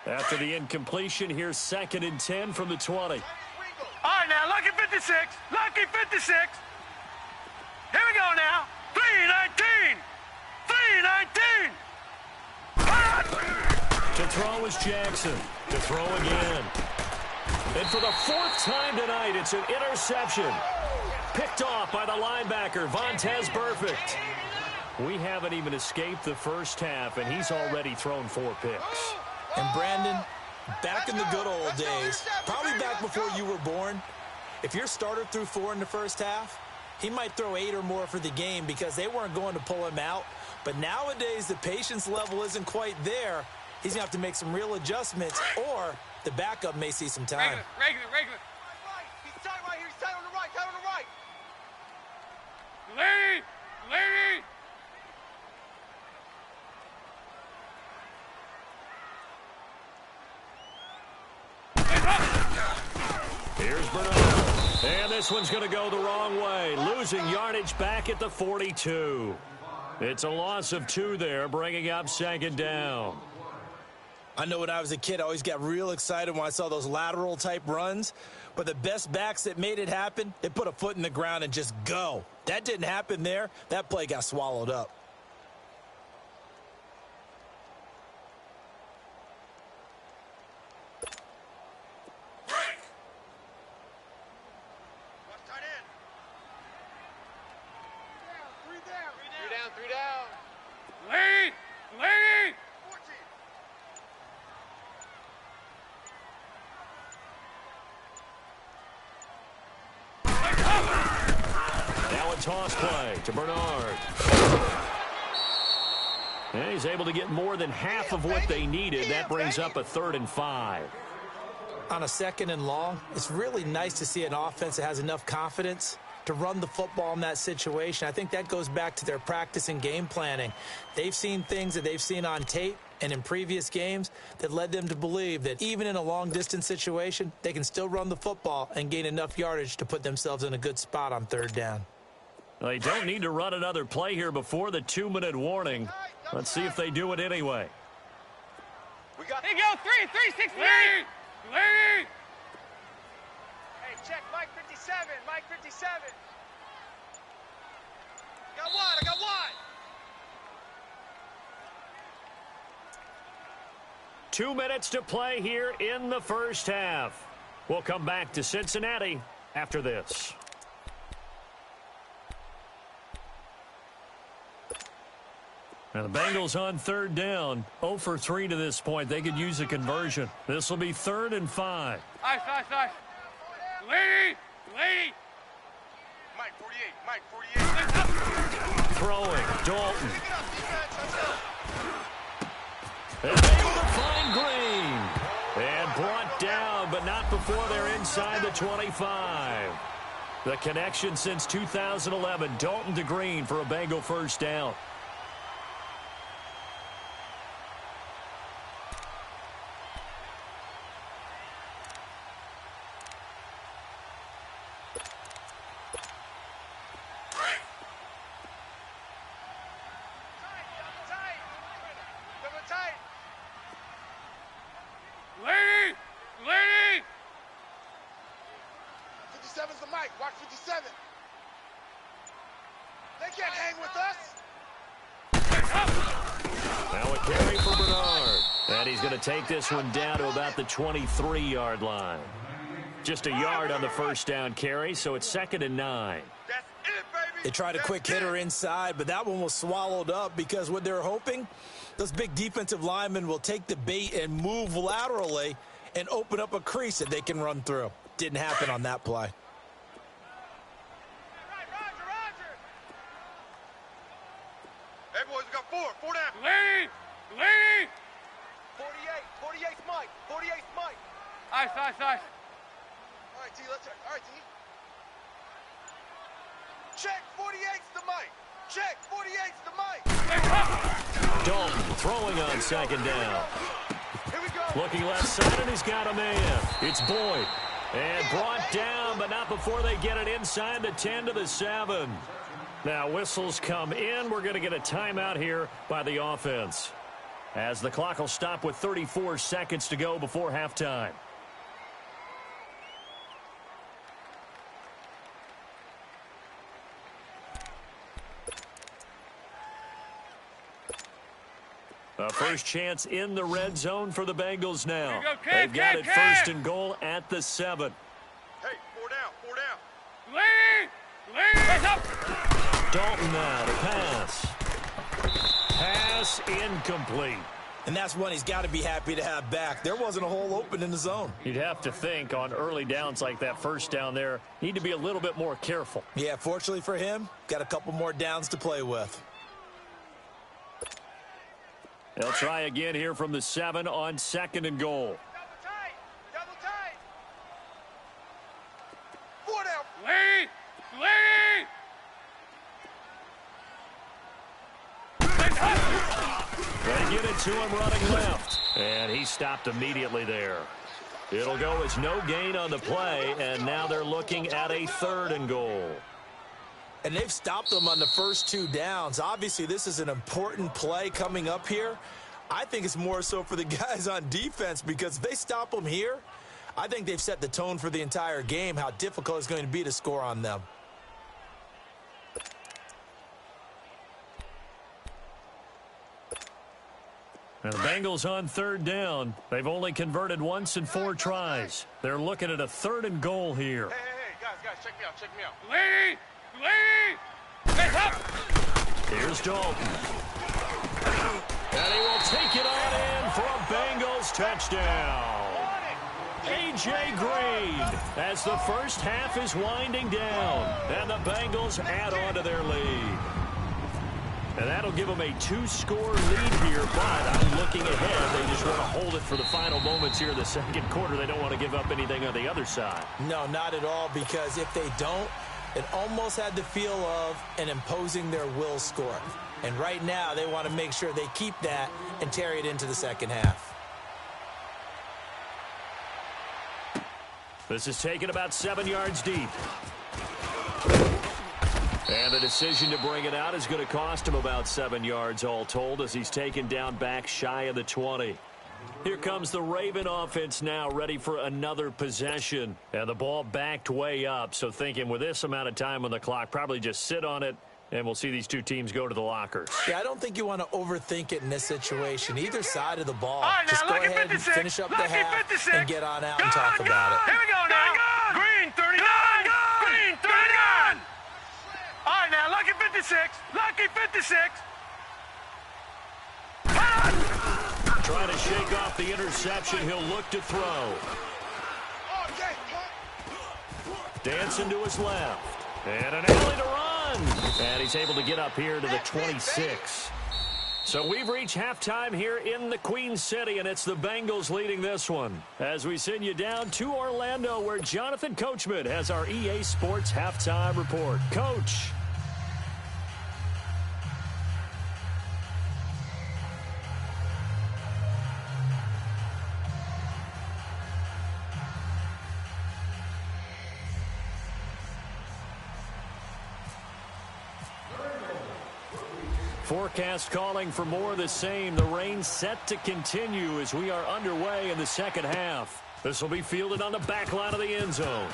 S4: After the incompletion, here's 2nd and 10 from the 20. All right, now, lucky 56. Lucky 56. Here we go now. 3-19. 3-19.
S2: To throw is Jackson. To throw again. And for the 4th time tonight, it's an interception. Picked off by the linebacker, Vontaze Burfict. We haven't even escaped the first half, and he's already thrown 4 picks.
S3: And Brandon, back in the good old days, probably back before you were born, if your starter threw 4 in the first half, he might throw 8 or more for the game because they weren't going to pull him out. But nowadays, the patience level isn't quite there. He's going to have to make some real adjustments, or the backup may see some time.
S5: Regular. He's tight right here. He's tight on the right. Tight on the right.
S4: Lady.
S2: Here's Bernard. And this one's going to go the wrong way. Losing yardage back at the 42. It's a loss of 2 there, bringing up 2nd down.
S3: I know when I was a kid, I always got real excited when I saw those lateral-type runs. But the best backs that made it happen, they put a foot in the ground and just go. That didn't happen there. That play got swallowed up.
S5: Three down.
S4: Lead.
S5: 14.
S2: Now a toss play to Bernard. And he's able to get more than half of what they needed. That brings up a 3rd and 5.
S3: On a 2nd and long, it's really nice to see an offense that has enough confidence to run the football in that situation. I think that goes back to their practice and game planning. They've seen things that they've seen on tape and in previous games that led them to believe that even in a long-distance situation, they can still run the football and gain enough yardage to put themselves in a good spot on 3rd down.
S2: They don't need to run another play here before the 2-minute warning. Let's see if they do it anyway.
S5: We got.
S4: Here you go. 3-6. Lead.
S5: Hey, check Mike 57. Mike 57. I got wide.
S2: 2 minutes to play here in the first half. We'll come back to Cincinnati after this. Now the Bengals on 3rd down. 0 for 3 to this point. They could use a conversion. This will be 3rd and 5.
S4: Nice. Lead.
S5: Mike 48.
S2: Throwing, Dalton. And able to find Green. And brought down, but not before before they're inside the 25. The connection since 2011, Dalton to Green for a Bengal first down. Take this one down to about the 23-yard line. Just a yard on the first down carry, so it's 2nd and 9.
S3: They tried a quick hitter inside, but that one was swallowed up because what they're hoping, those big defensive linemen will take the bait and move laterally and open up a crease that they can run through. Didn't happen on that play.
S5: Hey, boys, we got four down.
S4: Lee!
S5: 48's Mike. 48's Mike.
S4: Ice.
S5: All right, T, let's check. All right, T. Check, 48's the Mike. Check, 48's the Mike.
S2: Dalton throwing on 2nd down.
S5: Here we go.
S2: Looking left side, and he's got a man. It's Boyd. And brought down, but not before they get it inside the 10 to the 7. Now whistles come in. We're going to get a timeout here by the offense, as the clock will stop with 34 seconds to go before halftime. A first chance in the red zone for the Bengals now. They've got it 1st and goal at the 7.
S5: Hey, four down.
S4: Lee!
S5: Up.
S2: Dalton now to pass. Pass incomplete.
S3: And that's one he's got to be happy to have back. There wasn't a hole open in the zone.
S2: You'd have to think on early downs like that first down there, need to be a little bit more careful.
S3: Yeah, fortunately for him, got a couple more downs to play with.
S2: They'll try again here from the 7 on 2nd and goal.
S5: Double tight. Four down.
S4: Lee!
S2: They get it to him running left. And he stopped immediately there. It'll go as no gain on the play, and now they're looking at a 3rd and goal.
S3: And they've stopped them on the first 2 downs. Obviously, this is an important play coming up here. I think it's more so for the guys on defense, because if they stop them here, I think they've set the tone for the entire game, how difficult it's going to be to score on them.
S2: And the Bengals on 3rd down. They've only converted once in 4 tries. They're looking at a 3rd and goal here.
S5: Hey, guys, check me out.
S4: Lee!
S2: Here's Dalton. And he will take it on in for a Bengals touchdown. A.J. Green, as the first half is winding down, and the Bengals add on to their lead. And that'll give them a 2-score lead here, but I'm looking ahead. They just want to hold it for the final moments here in the 2nd quarter. They don't want to give up anything on the other side.
S3: No, not at all, because if they don't, it almost had the feel of an imposing their will score. And right now, they want to make sure they keep that and carry it into the 2nd half.
S2: This is taken about 7 yards deep. And the decision to bring it out is going to cost him about 7 yards all told, as he's taken down back shy of the 20. Here comes the Raven offense now, ready for another possession. And the ball backed way up, so thinking with this amount of time on the clock, probably just sit on it, and we'll see these two teams go to the lockers.
S3: Yeah, I don't think you want to overthink it in this situation. Either side of the ball.
S4: Right,
S3: just go ahead and finish up the half and get on out and talk about it.
S4: Here we go now. Green 39. Green 39. All right, now, lucky 56. Lucky 56.
S2: Trying to shake off the interception. He'll look to throw. Dancing to his left. And an alley to run. And he's able to get up here to the 26. So we've reached halftime here in the Queen City, and it's the Bengals leading this one. As we send you down to Orlando, where Jonathan Coachman has our EA Sports halftime report. Coach. Forecast calling for more of the same. The rain set to continue as we are underway in the second half. This will be fielded on the back line of the end zone.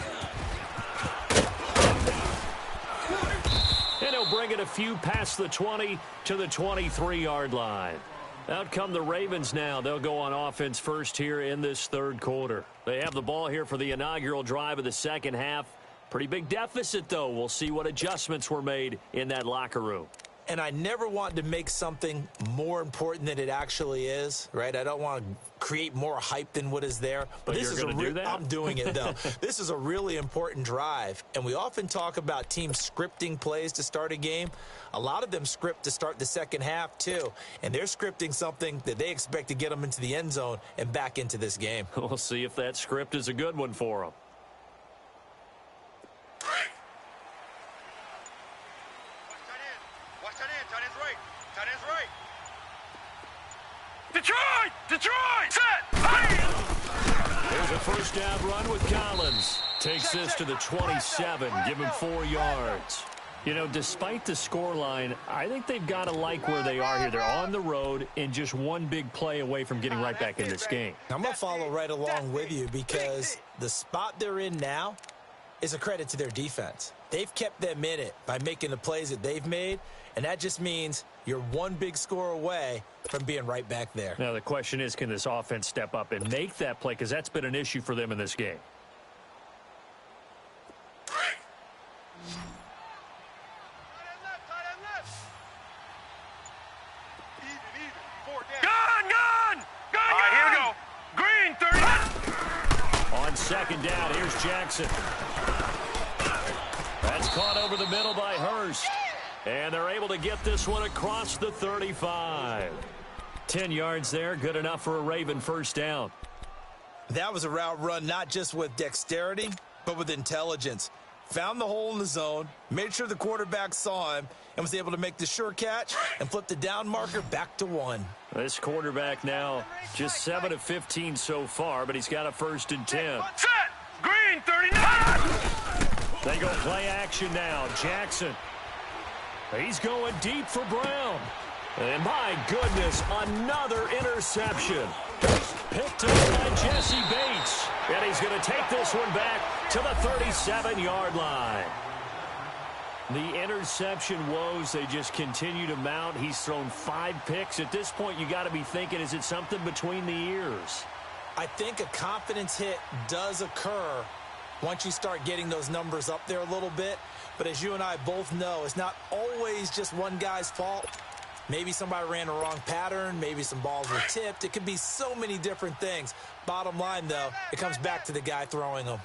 S2: And he'll bring it a few past the 20 to the 23-yard line. Out come the Ravens now. They'll go on offense first here in this third quarter. They have the ball here for the inaugural drive of the second half. Pretty big deficit, though. We'll see what adjustments were made in that locker room.
S3: And I never want to make something more important than it actually is, right? I don't want to create more hype than what is there.
S2: But this is do that?
S3: I'm doing it, though. This is a really important drive. And we often talk about teams scripting plays to start a game. A lot of them script to start the second half, too. And they're scripting something that they expect to get them into the end zone and back into this game.
S2: We'll see if that script is a good one for them.
S4: Detroit! Set! Hey!
S2: There's a first down run with Collins. Takes this to the 27. Give him 4 yards. You know, despite the scoreline, I think they've got to like where they are here. They're on the road and just one big play away from getting right back in this game.
S3: I'm going to follow right along with you because the spot they're in now is a credit to their defense. They've kept them in it by making the plays that they've made, and that just means you're one big score away from being right back there.
S2: Now, the question is, can this offense step up and make that play? Because that's been an issue for them in this game.
S4: Gone! All right, here we go. Green, 30.
S2: On second down, here's Jackson. That's caught over the middle by Hurst. And they're able to get this one across the 35. 10 yards there, good enough for a Raven first down.
S3: That was a route run not just with dexterity, but with intelligence. Found the hole in the zone, made sure the quarterback saw him, and was able to make the sure catch and flip the down marker back to 1.
S2: This quarterback now just 7 of 15 so far, but he's got a 1st and 10.
S4: Set! Green, 39.
S2: They go play action now. Jackson. He's going deep for Brown. And my goodness, another interception. Picked up by Jesse Bates. And he's going to take this one back to the 37-yard line. The interception woes, they just continue to mount. He's thrown 5 picks. At this point, you got to be thinking, is it something between the ears?
S3: I think a confidence hit does occur once you start getting those numbers up there a little bit. But as you and I both know, it's not always just one guy's fault. Maybe somebody ran a wrong pattern. Maybe some balls were tipped. It could be so many different things. Bottom line, though, it comes back to the guy throwing them.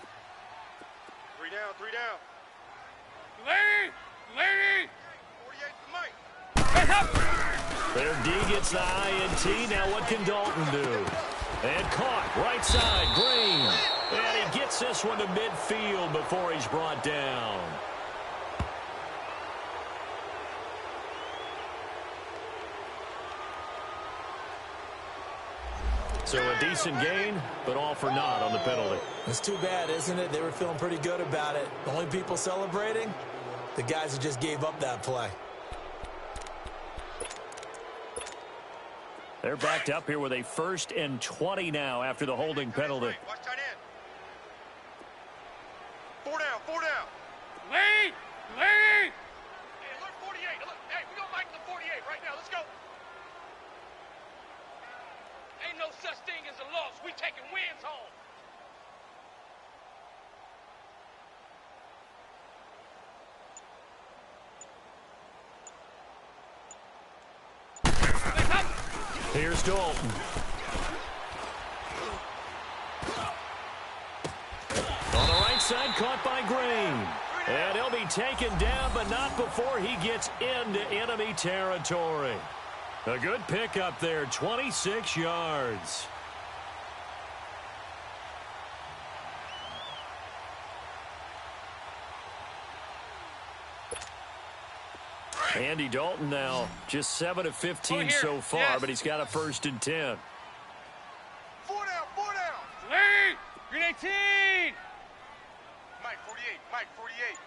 S5: 3 down, 3 down.
S4: Lady!
S5: 48 to Mike.
S2: Their D gets the INT. Now what can Dalton do? And caught right side, Green. And he gets this one to midfield before he's brought down. So a decent gain, but all for naught on the penalty.
S3: It's too bad, isn't it? They were feeling pretty good about it. The only people celebrating, the guys who just gave up that play.
S2: They're backed up here with a 1st and 20 now after the holding penalty.
S5: Watch tight end. 4 down, 4 down.
S4: Lead!
S5: Hey, alert 48. Look, hey, we gonna make the 48 right now. Let's go.
S4: Ain't no such thing as a loss. We taking wins home.
S2: Here's Dalton. On the right side, caught by Green. And he'll be taken down, but not before he gets into enemy territory. A good pickup there, 26 yards. Andy Dalton now just 7 of 15 so far, but he's got a 1st and 10.
S5: 4 down, 4 down.
S4: Lead! Green 18!
S5: Mike 48, Mike 48.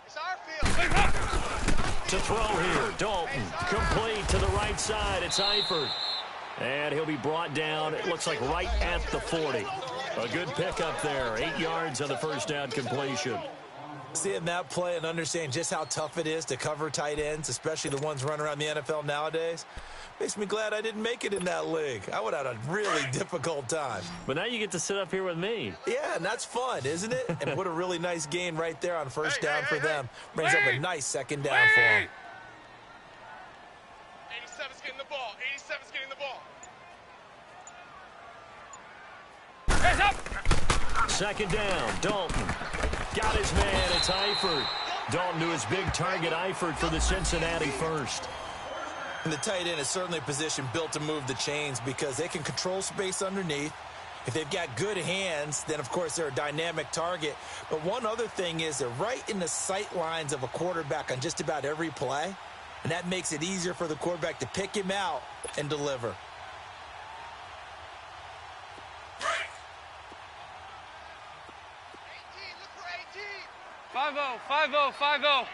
S5: It's our field.
S2: To throw here, Dalton, complete to the right side. It's Eifert. And he'll be brought down, it looks like right at the 40. A good pickup there, 8 yards on the 1st down completion.
S3: Seeing that play and understanding just how tough it is to cover tight ends, especially the ones running around the NFL nowadays, makes me glad I didn't make it in that league. I would have had a really difficult time.
S2: But now you get to sit up here with me.
S3: Yeah, and that's fun, isn't it? And what a really nice gain right there on 1st down for them. Brings up a nice 2nd down for them.
S5: 87's getting the ball. 87's getting the ball.
S4: Hands up!
S2: 2nd down, Dalton. Got his man, it's Eifert. Dalton to his big target, Eifert for the Cincinnati 1st.
S3: And the tight end is certainly a position built to move the chains because they can control space underneath. If they've got good hands, then of course they're a dynamic target. But one other thing is they're right in the sight lines of a quarterback on just about every play. And that makes it easier for the quarterback to pick him out and deliver.
S4: 5-0, 5-0, 5-0.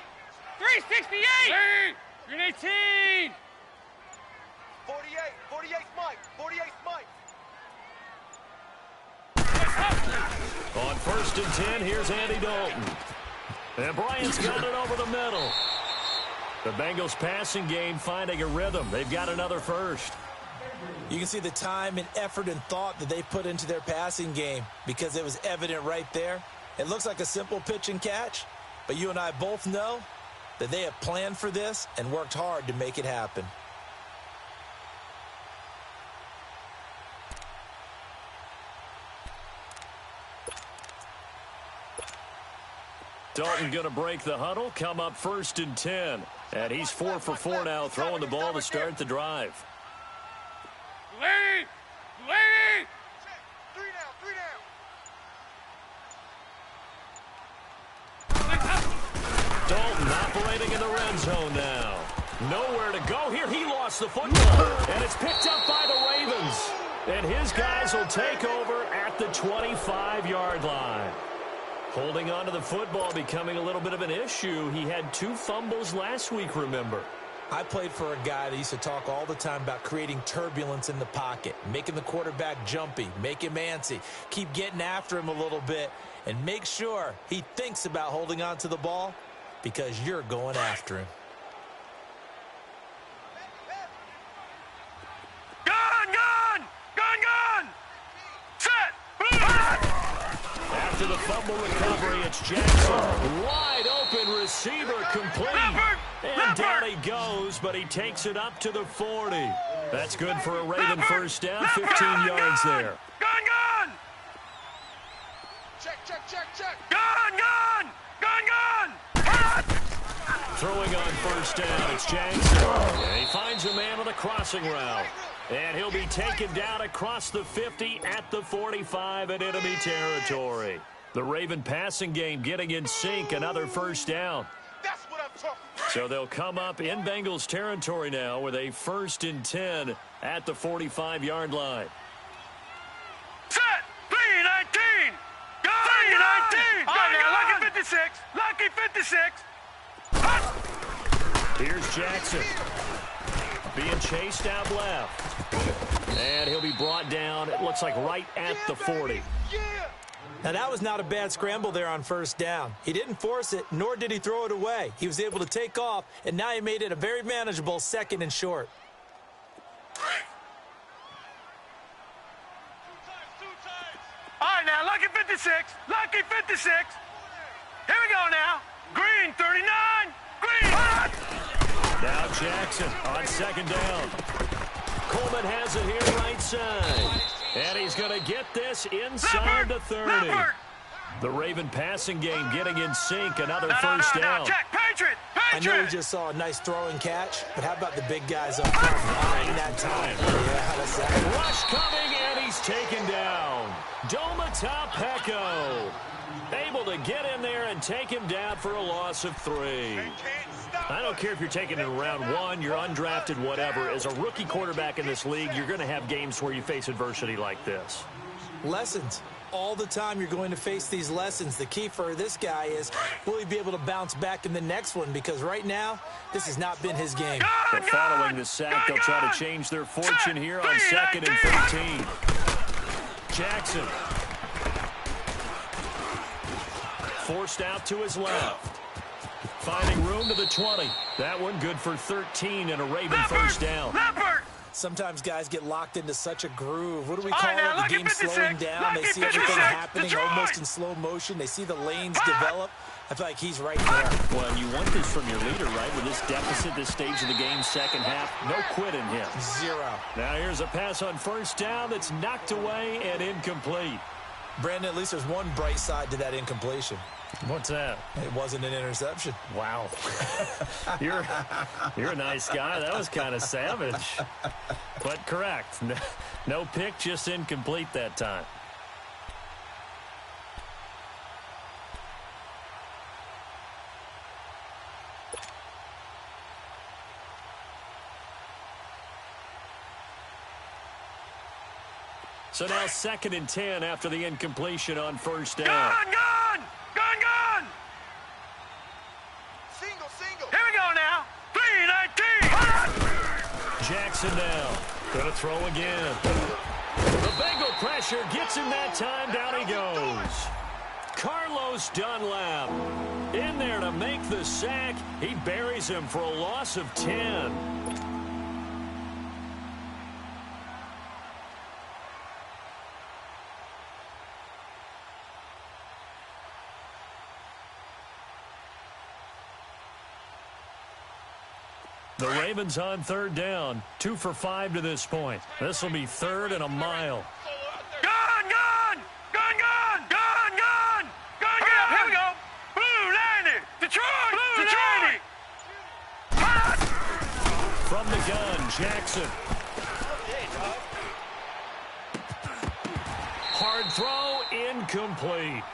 S4: 368! Lead! Green 18!
S5: 48, 48's Mike. 48's Mike.
S2: On 1st and 10, here's Andy Dalton. And Bryant's got it over the middle. The Bengals passing game finding a rhythm. They've got another 1st.
S3: You can see the time and effort and thought that they put into their passing game because it was evident right there. It looks like a simple pitch and catch, but you and I both know that they have planned for this and worked hard to make it happen.
S2: Dalton going to break the huddle, come up 1st and 10. And he's 4 for 4 now, throwing the ball to start the drive.
S4: Lead! Lead!
S5: 3 down, 3 down.
S2: Dalton operating in the red zone now. Nowhere to go here. He lost the football. And it's picked up by the Ravens. And his guys will take over at the 25-yard line. Holding on to the football becoming a little bit of an issue. He had 2 fumbles last week, remember.
S3: I played for a guy that used to talk all the time about creating turbulence in the pocket, making the quarterback jumpy, make him antsy, keep getting after him a little bit, and make sure he thinks about holding on to the ball because you're going after him.
S4: Gun! Set!
S2: After the fumble recovery, it's Jackson. Wide open receiver complete. And down he goes, but he takes it up to the 40. That's good for a Raven 1st down, 15 yards there.
S4: Gun!
S5: Check.
S4: Gun!
S2: Throwing on 1st down, it's Jackson. And he finds a man on the crossing route. And he'll be taken down across the 50 at the 45 in enemy territory. The Raven passing game getting in sync, another 1st down.
S5: That's what I'm talking about.
S2: So they'll come up in Bengals territory now with a 1st and 10 at the 45-yard line.
S4: Set! 3-19! Gun! 3-19! Lucky 56! Lucky 56!
S2: Here's Jackson. Being chased out left. And he'll be brought down, it looks like right at the 40.
S5: Yeah.
S3: Now, that was not a bad scramble there on 1st down. He didn't force it, nor did he throw it away. He was able to take off, and now he made it a very manageable 2nd and short.
S5: 2 times.
S4: All right, now, lucky 56! Lucky 56! Here we go now. Green 39! Green!
S2: Now Jackson on 2nd down. Coleman has it here right side. And he's going to get this inside the 30.
S4: Leopard.
S2: The Raven passing game getting in sync, another 1st down.
S4: Check, Patriot!
S3: I know we just saw a nice throw and catch, but how about the big guys up front buying that time? Yeah, that's that.
S2: Rush coming, and he's taken down. Domata Peko able to get in there and take him down for a loss of 3. I don't care if you're taking it in round 1, you're undrafted, whatever. As a rookie quarterback in this league, you're going to have games where you face adversity like this.
S3: Lessons. All the time you're going to face these lessons. The key for this guy is, will he be able to bounce back in the next one? Because right now, this has not been his game.
S2: But following the sack, they'll try to change their fortune here on 2nd and 13. Jackson. Forced out to his left. Finding room to the 20. That one good for 13 and a Raven first down.
S3: Sometimes guys get locked into such a groove. What do we call it? The game slowing down. They see everything happening almost in slow motion. They see the lanes develop. I feel like he's right there.
S2: Well, you want this from your leader, right? With this deficit, this stage of the game, second half, no quit in him.
S3: 0.
S2: Now here's a pass on first down that's knocked away and incomplete.
S3: Brandon, at least there's one bright side to that incompletion.
S2: What's that?
S3: It wasn't an interception.
S2: Wow. You're a nice guy. That was kind of savage. But correct. No pick, just incomplete that time. So now 2nd and 10 after the incompletion on first down.
S4: Gone!
S5: Single.
S4: Here we go now. 3-19.
S2: Jackson now. Gonna throw again. The Bengal pressure gets him that time. Down he goes. Carlos Dunlap in there to make the sack. He buries him for a loss of 10. The Ravens on 3rd down. 2 for 5 to this point. This will be 3rd and a mile.
S4: Gone! Here we go. Blue 90. Detroit.
S2: From the gun, Jackson. Hard throw, incomplete.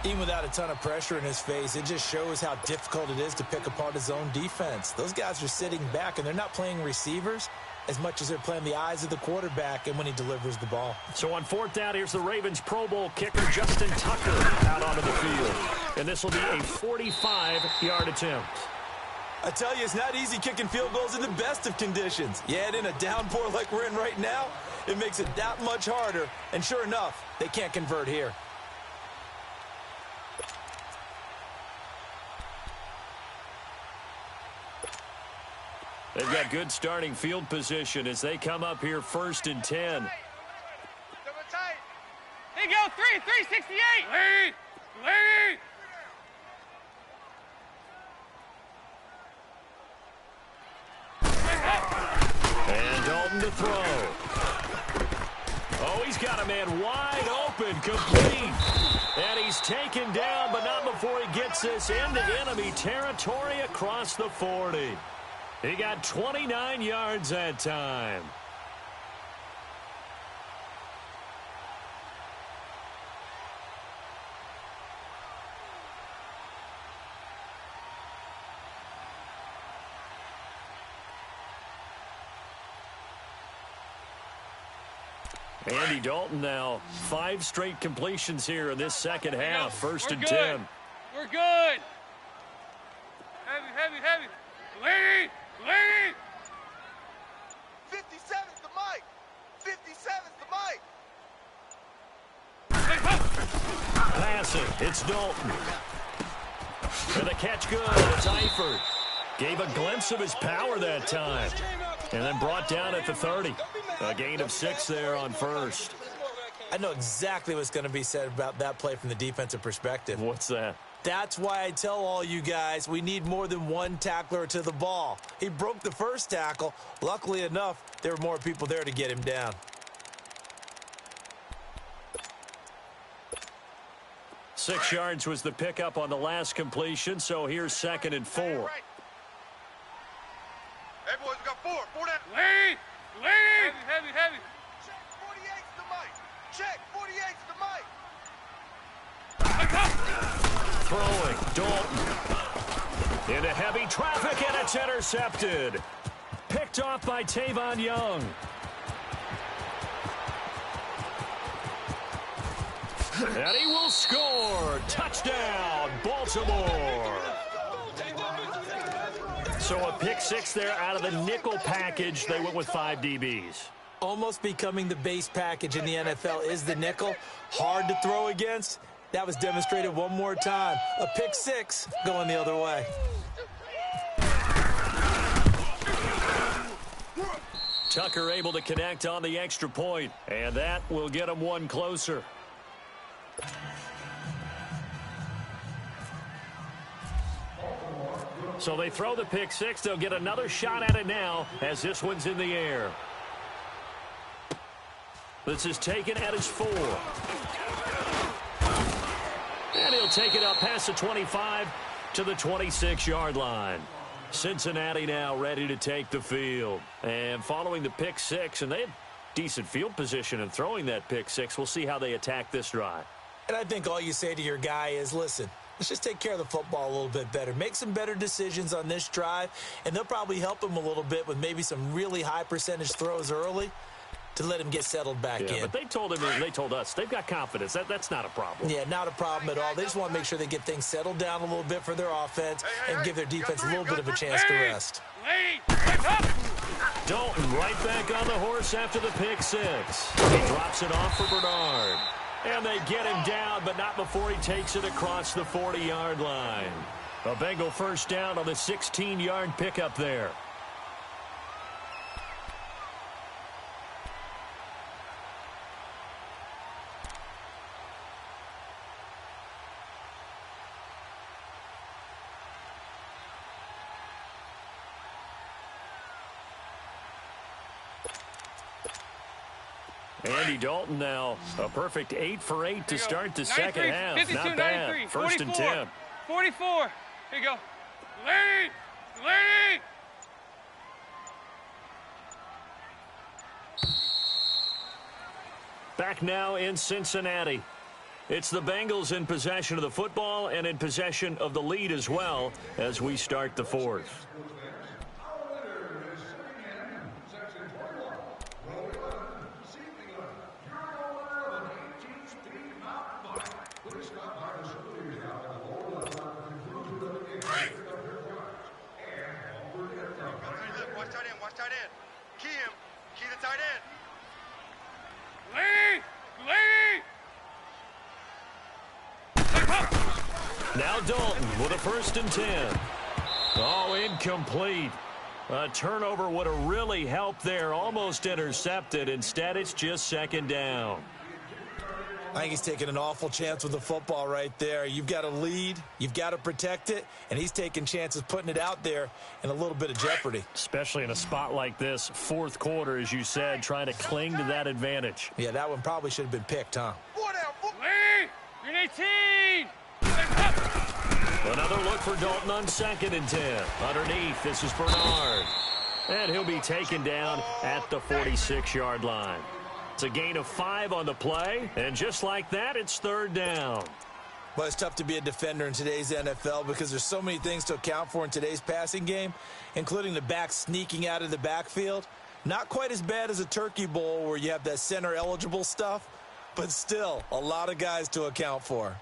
S3: Even without a ton of pressure in his face, it just shows how difficult it is to pick apart his own defense. Those guys are sitting back, and they're not playing receivers as much as they're playing the eyes of the quarterback and when he delivers the ball.
S2: So on 4th down, here's the Ravens Pro Bowl kicker, Justin Tucker, out onto the field. And this will be a 45-yard attempt.
S3: I tell you, it's not easy kicking field goals in the best of conditions. Yet in a downpour like we're in right now, it makes it that much harder. And sure enough, they can't convert here.
S2: They've got good starting field position as they come up here 1st and 10.
S4: Here you go, 368. Lead.
S2: And Dalton to throw. Oh, he's got a man wide open, complete. And he's taken down, but not before he gets this into enemy territory across the 40. He got 29 yards that time. Andy Dalton now, 5 straight completions here in this second half. 1st and 10.
S4: We're good. Heavy. Lead.
S5: 57's the mic. 57's the mic.
S2: Passing, it's Dalton. And the catch good, it's Eifert. Gave a glimpse of his power that time. And then brought down at the 30. A gain of 6 there on 1st.
S3: I know exactly what's going to be said about that play from the defensive perspective.
S2: What's that?
S3: That's why I tell all you guys we need more than one tackler to the ball. He broke the first tackle. Luckily enough, there were more people there to get him down.
S2: Six yards was the pickup on the last completion, so here's 2nd and 4.
S5: Hey, boys, we got four. Four down.
S4: Lead! Lead! Heavy, heavy, heavy.
S5: Check 48's the mic. Check 48's the mic.
S2: Throwing, Dalton. Into heavy traffic, and it's intercepted. Picked off by Tavon Young. And he will score. Touchdown, Baltimore. So a pick six there out of the nickel package. They went with 5 DBs.
S3: Almost becoming the base package in the NFL is the nickel. Hard to throw against. That was demonstrated one more time. A pick six going the other way.
S2: Tucker able to connect on the extra point, and that will get him one closer. So they throw the pick six. They'll get another shot at it now as this one's in the air. This is taken at his 4. And he'll take it up past the 25 to the 26-yard line. Cincinnati now ready to take the field. And following the pick six, and they had decent field position in throwing that pick six. We'll see how they attack this drive.
S3: And I think all you say to your guy is, listen, let's just take care of the football a little bit better. Make some better decisions on this drive, and they'll probably help him a little bit with maybe some really high percentage throws early to let him get settled back in.
S2: But they told him, and they told us, they've got confidence. That's not a problem.
S3: Yeah, not a problem at all. They just want to make sure they get things settled down a little bit for their offense and give their defense a little bit of a chance to rest.
S2: Dalton right back on the horse after the pick six. He drops it off for Bernard. And they get him down, but not before he takes it across the 40-yard line. A Bengal first down on the 16-yard pickup there. Andy Dalton now a perfect 8 for 8 to start the second half.
S4: 52,
S2: Not bad.
S4: 93,
S2: First
S4: 44,
S2: and 10.
S4: 44. Here you go. Lead! Lead!
S2: Back now in Cincinnati. It's the Bengals in possession of the football and in possession of the lead as well as we start the fourth.
S5: Watch tight end. Key him. Key the tight end.
S4: Lead! Lead!
S2: Now Dalton with a first and 10. Oh, incomplete. A turnover would have really helped there. Almost intercepted. Instead, it's just second down.
S3: I think he's taking an awful chance with the football right there. You've got to lead, you've got to protect it, and he's taking chances putting it out there in a little bit of jeopardy.
S2: Especially in a spot like this, fourth quarter, as you said, trying to cling to that advantage.
S3: Yeah, that one probably should have been picked, huh?
S5: Four down.
S4: Lead! Green 18!
S2: Another look for Dalton on second and 10. Underneath, this is Bernard. And he'll be taken down at the 46-yard line. It's a gain of 5 on the play, and just like that, it's third down.
S3: Well, it's tough to be a defender in today's NFL because there's so many things to account for in today's passing game, including the back sneaking out of the backfield. Not quite as bad as a turkey bowl where you have that center-eligible stuff, but still a lot of guys to account for.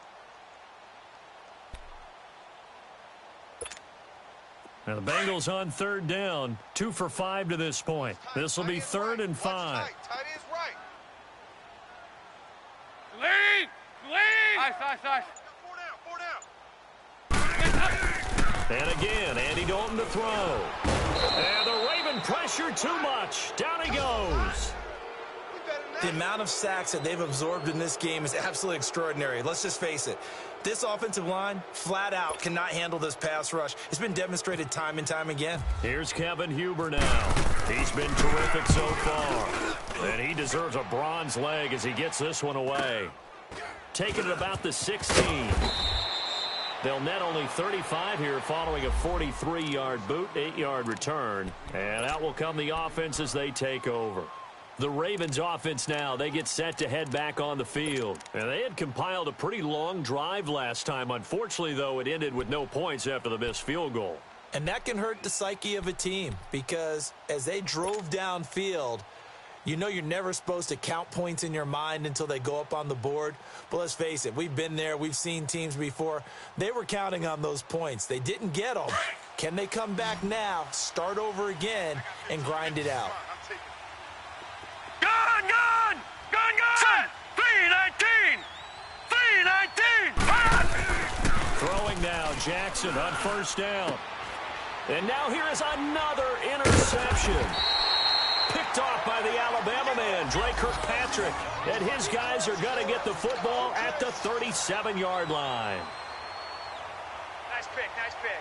S2: Now the Bengals on third down, 2 for 5 to this point. This will be third and 5.
S5: Tight end's right.
S4: Lead! Lead! Ice.
S5: Four down.
S2: And again, Andy Dalton to throw. And the Raven pressure too much. Down he goes.
S3: The amount of sacks that they've absorbed in this game is absolutely extraordinary. Let's just face it. This offensive line, flat out, cannot handle this pass rush. It's been demonstrated time and time again.
S2: Here's Kevin Huber now. He's been terrific so far. And he deserves a bronze leg as he gets this one away. Taking it about the 16. They'll net only 35 here following a 43-yard boot, 8-yard return. And out will come the offense as they take over. The Ravens offense now, they get set to head back on the field. And they had compiled a pretty long drive last time. Unfortunately, though, it ended with no points after the missed field goal.
S3: And that can hurt the psyche of a team because as they drove downfield, you know you're never supposed to count points in your mind until they go up on the board. But let's face it, we've been there. We've seen teams before. They were counting on those points. They didn't get them. Can they come back now, start over again, and grind it out?
S4: Gone! 319! 319!
S2: Throwing now, Jackson on first down. And now here is another interception. Picked off by the Alabama man, Drake Kirkpatrick. And his guys are going to get the football at the 37-yard line.
S5: Nice pick, nice pick.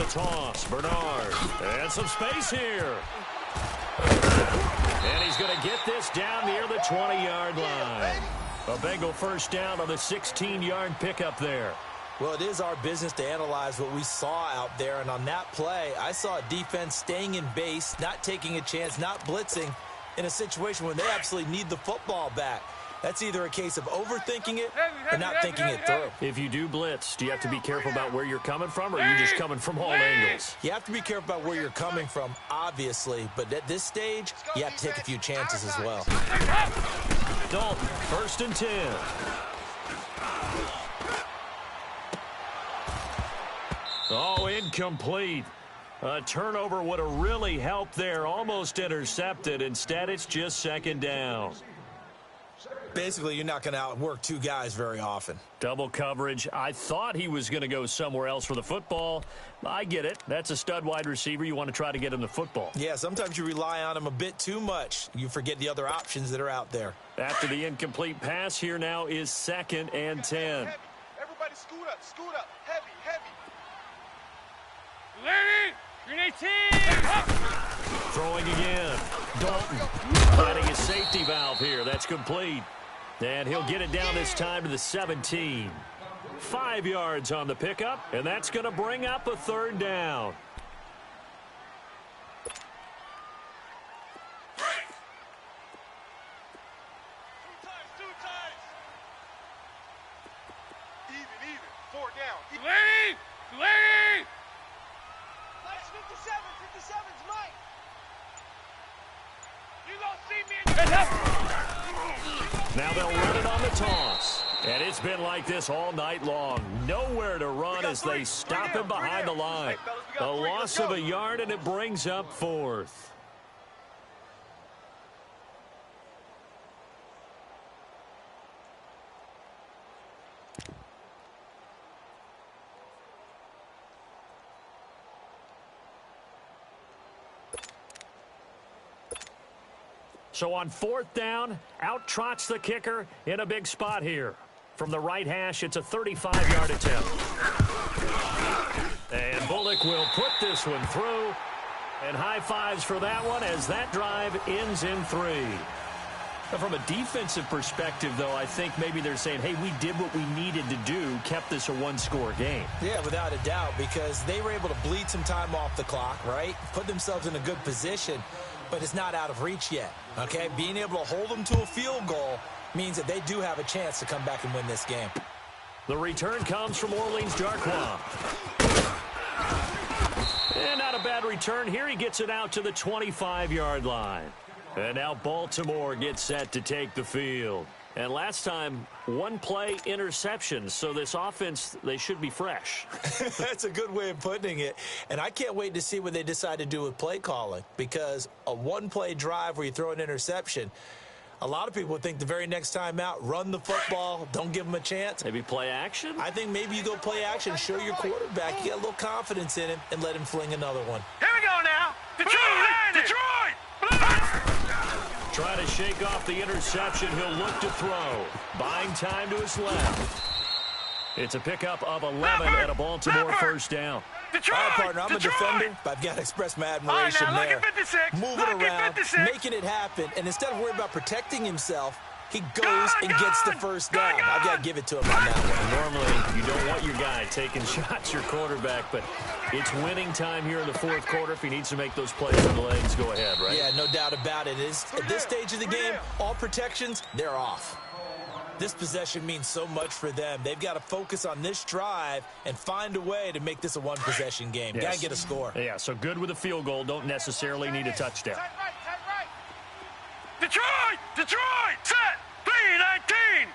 S2: Toss, Bernard, and some space here. And he's going to get this down near the 20-yard line. A Bengal first down on the 16-yard pickup there.
S3: Well, it is our business to analyze what we saw out there, and on that play, I saw a defense staying in base, not taking a chance, not blitzing in a situation where they absolutely need the football back. That's either a case of overthinking it or not thinking it through.
S2: If you do blitz, do you have to be careful about where you're coming from, or are you just coming from all angles?
S3: You have to be careful about where you're coming from, obviously, but at this stage, you have to take a few chances as well.
S2: Dalton, 1st and 10. Oh, incomplete. A turnover would have really helped there. Almost intercepted. Instead, it's just 2nd down.
S3: Basically, you're not going to outwork two guys very often.
S2: Double coverage. I thought he was going to go somewhere else for the football. I get it. That's a stud wide receiver. You want to try to get him the football.
S3: Yeah, sometimes you rely on him a bit too much. You forget the other options that are out there.
S2: After the incomplete pass, here now is 2nd and 10.
S5: Everybody scoot up, heavy.
S4: Lady, grenade team!
S2: Throwing again. Dalton finding his safety valve here. That's complete. And he'll get it down this time to the 17. 5 yards on the pickup, and that's going to bring up a 3rd down.
S5: Two times. Even. 4 down.
S4: Lady!
S5: Nice 57's Mike.
S4: You gonna see me in
S2: Now they'll run it on the toss. And it's been like this all night long. Nowhere to run as they stop him behind the line. A loss of a yard, and it brings up 4th. So on 4th down, out trots the kicker in a big spot here. From the right hash, it's a 35-yard attempt. And Bullock will put this one through. And high fives for that one as that drive ends in 3. Now, from a defensive perspective, though, I think maybe they're saying, hey, we did what we needed to do, kept this a one-score game.
S3: Yeah, without a doubt, because they were able to bleed some time off the clock, right? Put themselves in a good position, but it's not out of reach yet, okay? Being able to hold them to a field goal means that they do have a chance to come back and win this game.
S2: The return comes from Orleans Darkwa. And not a bad return here. He gets it out to the 25-yard line. And now Baltimore gets set to take the field. And last time, 1 play interception. So this offense, they should be fresh.
S3: That's a good way of putting it. And I can't wait to see what they decide to do with play calling. Because a 1-play drive where you throw an interception, A lot of people think the very next time out, run the football, don't give them a chance.
S2: Maybe play action?
S3: I think maybe you go play action, show your quarterback you got a little confidence in him, and let him fling another one.
S4: Here we go now. Detroit!
S2: Trying to shake off the interception. He'll look to throw. Buying time to his left. It's a pickup of 11 and a Baltimore first down.
S3: All right, partner, I'm a defender, but I've got to express my admiration there. Moving around, making it happen, and instead of worrying about protecting himself, he goes and gets the first down. I've got to give it to him on that one.
S2: Normally, you don't want your guy taking shots, your quarterback, but it's winning time here in the fourth quarter. If he needs to make those plays on the legs, go ahead, right?
S3: Yeah, no doubt about it. At this stage of the game, all protections, they're off. This possession means so much for them. They've got to focus on this drive and find a way to make this a one-possession game.
S2: Yes.
S3: Got to get a score.
S2: Yeah, so good with a field goal. Don't necessarily need a touchdown.
S4: Detroit! Detroit! Set! 3-19!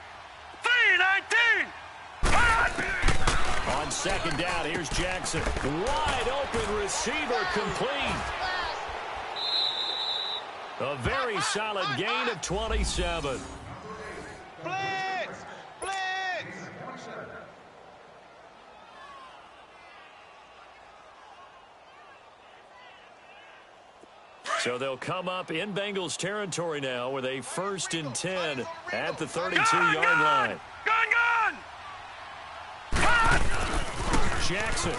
S4: 3-19!
S2: On second down, here's Jackson. Wide open receiver complete. A very solid gain of 27.
S5: Blitz! Blitz!
S2: So they'll come up in Bengals territory now with a 1st and 10 at the 32-yard line.
S4: Gun!
S2: Jackson.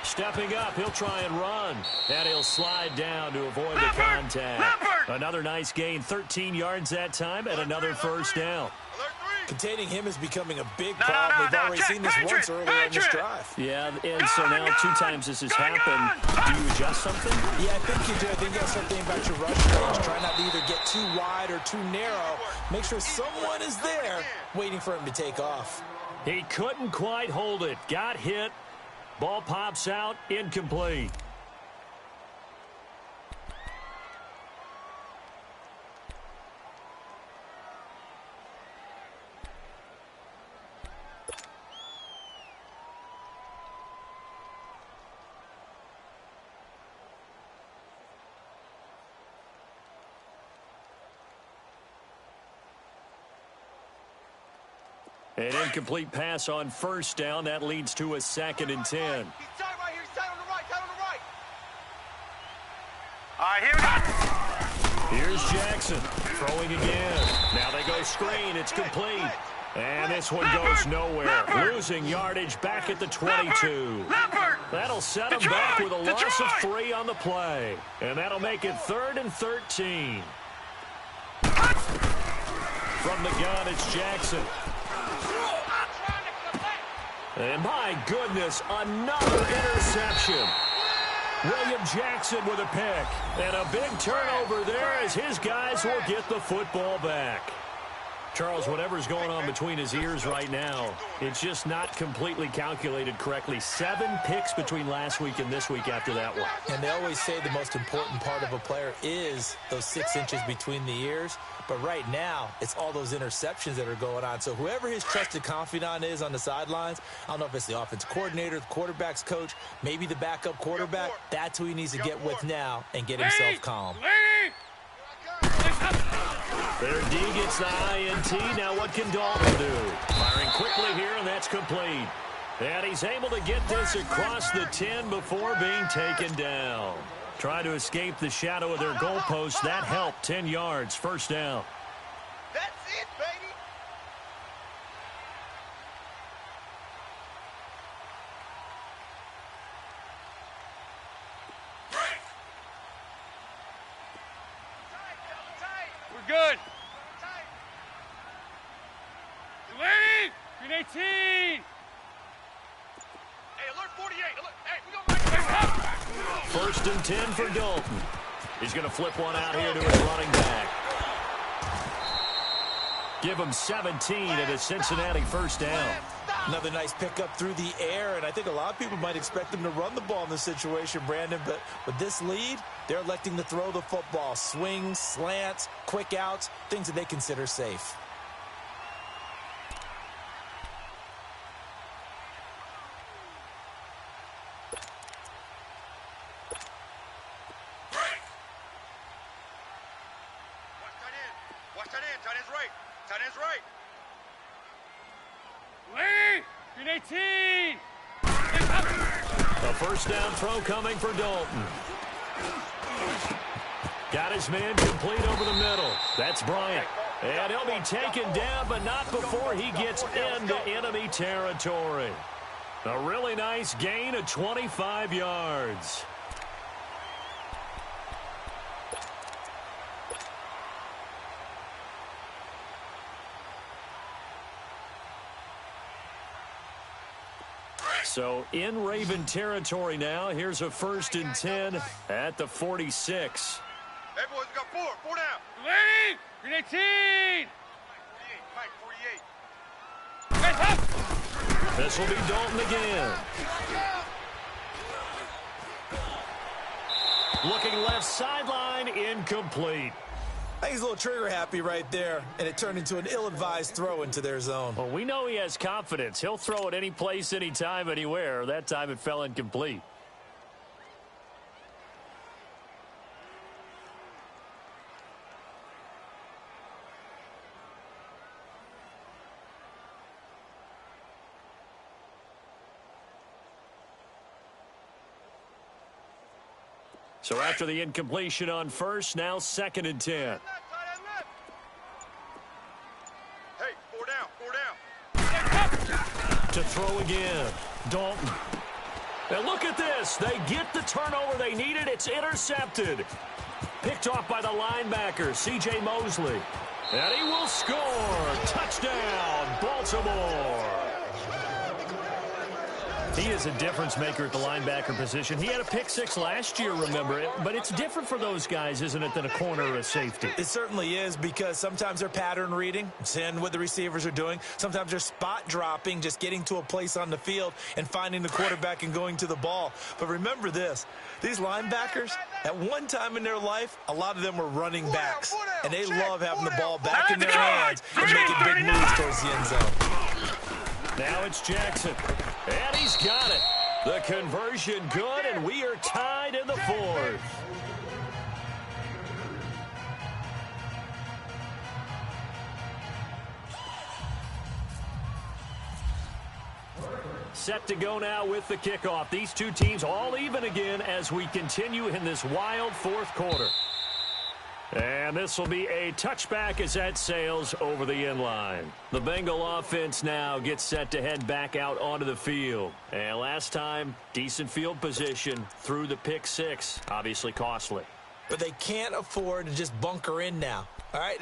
S2: Stepping up, he'll try and run. And he'll slide down to avoid the contact. Another nice gain, 13 yards that time, and another first down.
S3: Containing him is becoming a big problem. We've already seen this once earlier in this drive.
S2: Yeah, and so now 2 times this has happened. Do you adjust something?
S3: Yeah, I think you do. I think you got to start thinking about your rush range. Try not to either get too wide or too narrow. Make sure someone is there waiting for him to take off.
S2: He couldn't quite hold it. Got hit. Ball pops out, incomplete. An incomplete pass on first down. That leads to a 2nd and 10.
S5: He's tight right here. He's tight on the right. Tight on the right.
S4: All right, here we go.
S2: Here's Jackson throwing again. Now they go screen. It's complete. And this one goes nowhere. Losing yardage back at the 22. That'll set him back with a loss of 3 on the play. And that'll make it 3rd and 13. From the gun, it's Jackson. And my goodness, another interception. William Jackson with a pick. And a big turnover there as his guys will get the football back. Charles, whatever's going on between his ears right now, it's just not completely calculated correctly. 7 picks between last week and this week after that one.
S3: And they always say the most important part of a player is those 6 inches between the ears. But right now, it's all those interceptions that are going on. So whoever his trusted confidant is on the sidelines, I don't know if it's the offense coordinator, the quarterback's coach, maybe the backup quarterback, that's who he needs to get with now and get himself calm.
S2: Their D gets the INT. Now what can Dalton do? Firing quickly here, and that's complete. And he's able to get this across the 10 before being taken down. Trying to escape the shadow of their goalpost. That helped. 10 yards. First down.
S5: That's it, baby.
S4: We're good. Lady, 3-18.
S5: Hey, alert 48. Alert. Hey, we got
S2: 1st and 10 for Dalton. He's going to flip one out here to his running back. Give him 17 at a Cincinnati first down.
S3: Another nice pickup through the air, and I think a lot of people might expect them to run the ball in this situation, Brandon, but with this lead, they're electing to throw the football. Swings, slants, quick outs, things that they consider safe.
S5: Watch tight end. Tight end's right. Tight end's right.
S4: Lee! Green 18!
S2: A first down throw coming for Dalton. Got his man complete over the middle. That's Bryant. And he'll be taken down, but not before he gets into enemy territory. A really nice gain of 25 yards. So in Raven territory now. Here's a 1st and 10 at the 46.
S5: Hey, boys, we got 4 down.
S4: Lee! Green 18!
S5: 48, Mike, 48.
S2: This will be Dalton again. Looking left sideline, incomplete.
S3: I think he's a little trigger happy right there, and it turned into an ill-advised throw into their zone.
S2: Well, we know he has confidence. He'll throw it any place, anytime, anywhere. That time it fell incomplete. So after the incompletion on first, now 2nd and 10.
S5: Hey, 4 down.
S2: To throw again, Dalton. And look at this. They get the turnover they needed. It's intercepted. Picked off by the linebacker, C.J. Mosley. And he will score. Touchdown, Baltimore. He is a difference maker at the linebacker position. He had a pick 6 last year, remember it. But it's different for those guys, isn't it, than a corner or a safety?
S3: It certainly is, because sometimes they're pattern reading, seeing what the receivers are doing. Sometimes they're spot dropping, just getting to a place on the field and finding the quarterback and going to the ball. But remember this, these linebackers, at one time in their life, a lot of them were running backs. And they love having the ball back in their hands and making big moves towards the end zone.
S2: Now it's Jackson, and he's got it. The conversion good, and we are tied in the 4th. Set to go now with the kickoff. These two teams all even again as we continue in this wild 4th quarter. And this will be a touchback as that sails over the end line. The Bengal offense now gets set to head back out onto the field. And last time, decent field position through the pick 6. Obviously costly.
S3: But they can't afford to just bunker in now. All right,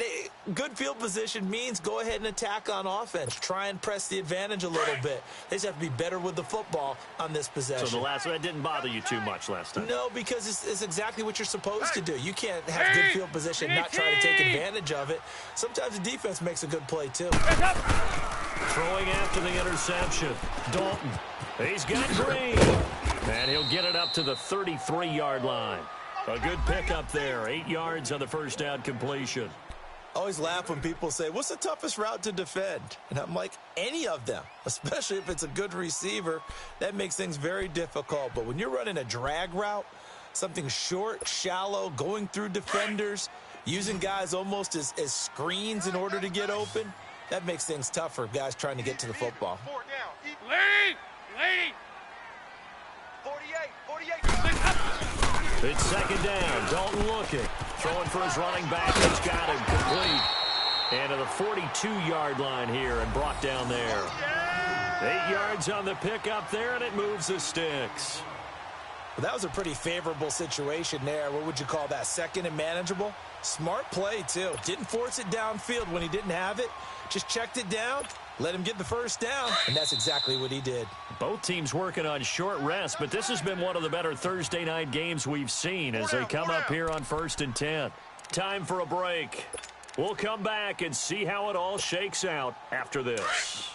S3: good field position means go ahead and attack on offense. Try and press the advantage a little bit. They just have to be better with the football on this possession.
S2: So that didn't bother you too much last time?
S3: No, because it's exactly what you're supposed to do. You can't have good field position and not try to take advantage of it. Sometimes the defense makes a good play, too.
S2: Throwing after the interception. Dalton. He's got Green. And he'll get it up to the 33-yard line. A good pickup there. 8 yards on the first down completion.
S3: I always laugh when people say, what's the toughest route to defend? And I'm like, any of them, especially if it's a good receiver. That makes things very difficult. But when you're running a drag route, something short, shallow, going through defenders, using guys almost as screens in order to get open, that makes things tough for guys trying to get to the football.
S5: 4 down.
S4: Lee!
S5: 48.
S2: It's 2nd down. Dalton looking. Throwing for his running back. He's got him complete. And to the 42-yard line here and brought down there. 8 yards on the pickup there, and it moves the sticks.
S3: Well, that was a pretty favorable situation there. What would you call that? 2nd and manageable? Smart play, too. Didn't force it downfield when he didn't have it. Just checked it down, let him get the first down, and that's exactly what he did.
S2: Both teams working on short rest, but this has been one of the better Thursday night games we've seen as they come up here on 1st and 10. Time for a break. We'll come back and see how it all shakes out after this.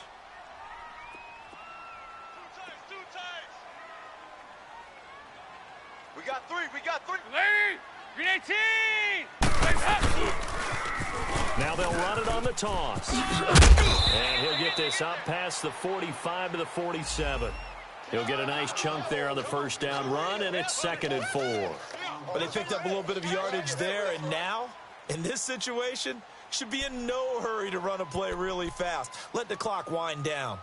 S5: Two times. We got three.
S4: Lee! Green 18!
S2: Now they'll run it on the toss. And he'll get this up past the 45 to the 47. He'll get a nice chunk there on the first down run, and it's 2nd and 4.
S3: But they picked up a little bit of yardage there, and now, in this situation, should be in no hurry to run a play really fast. Let the clock wind down.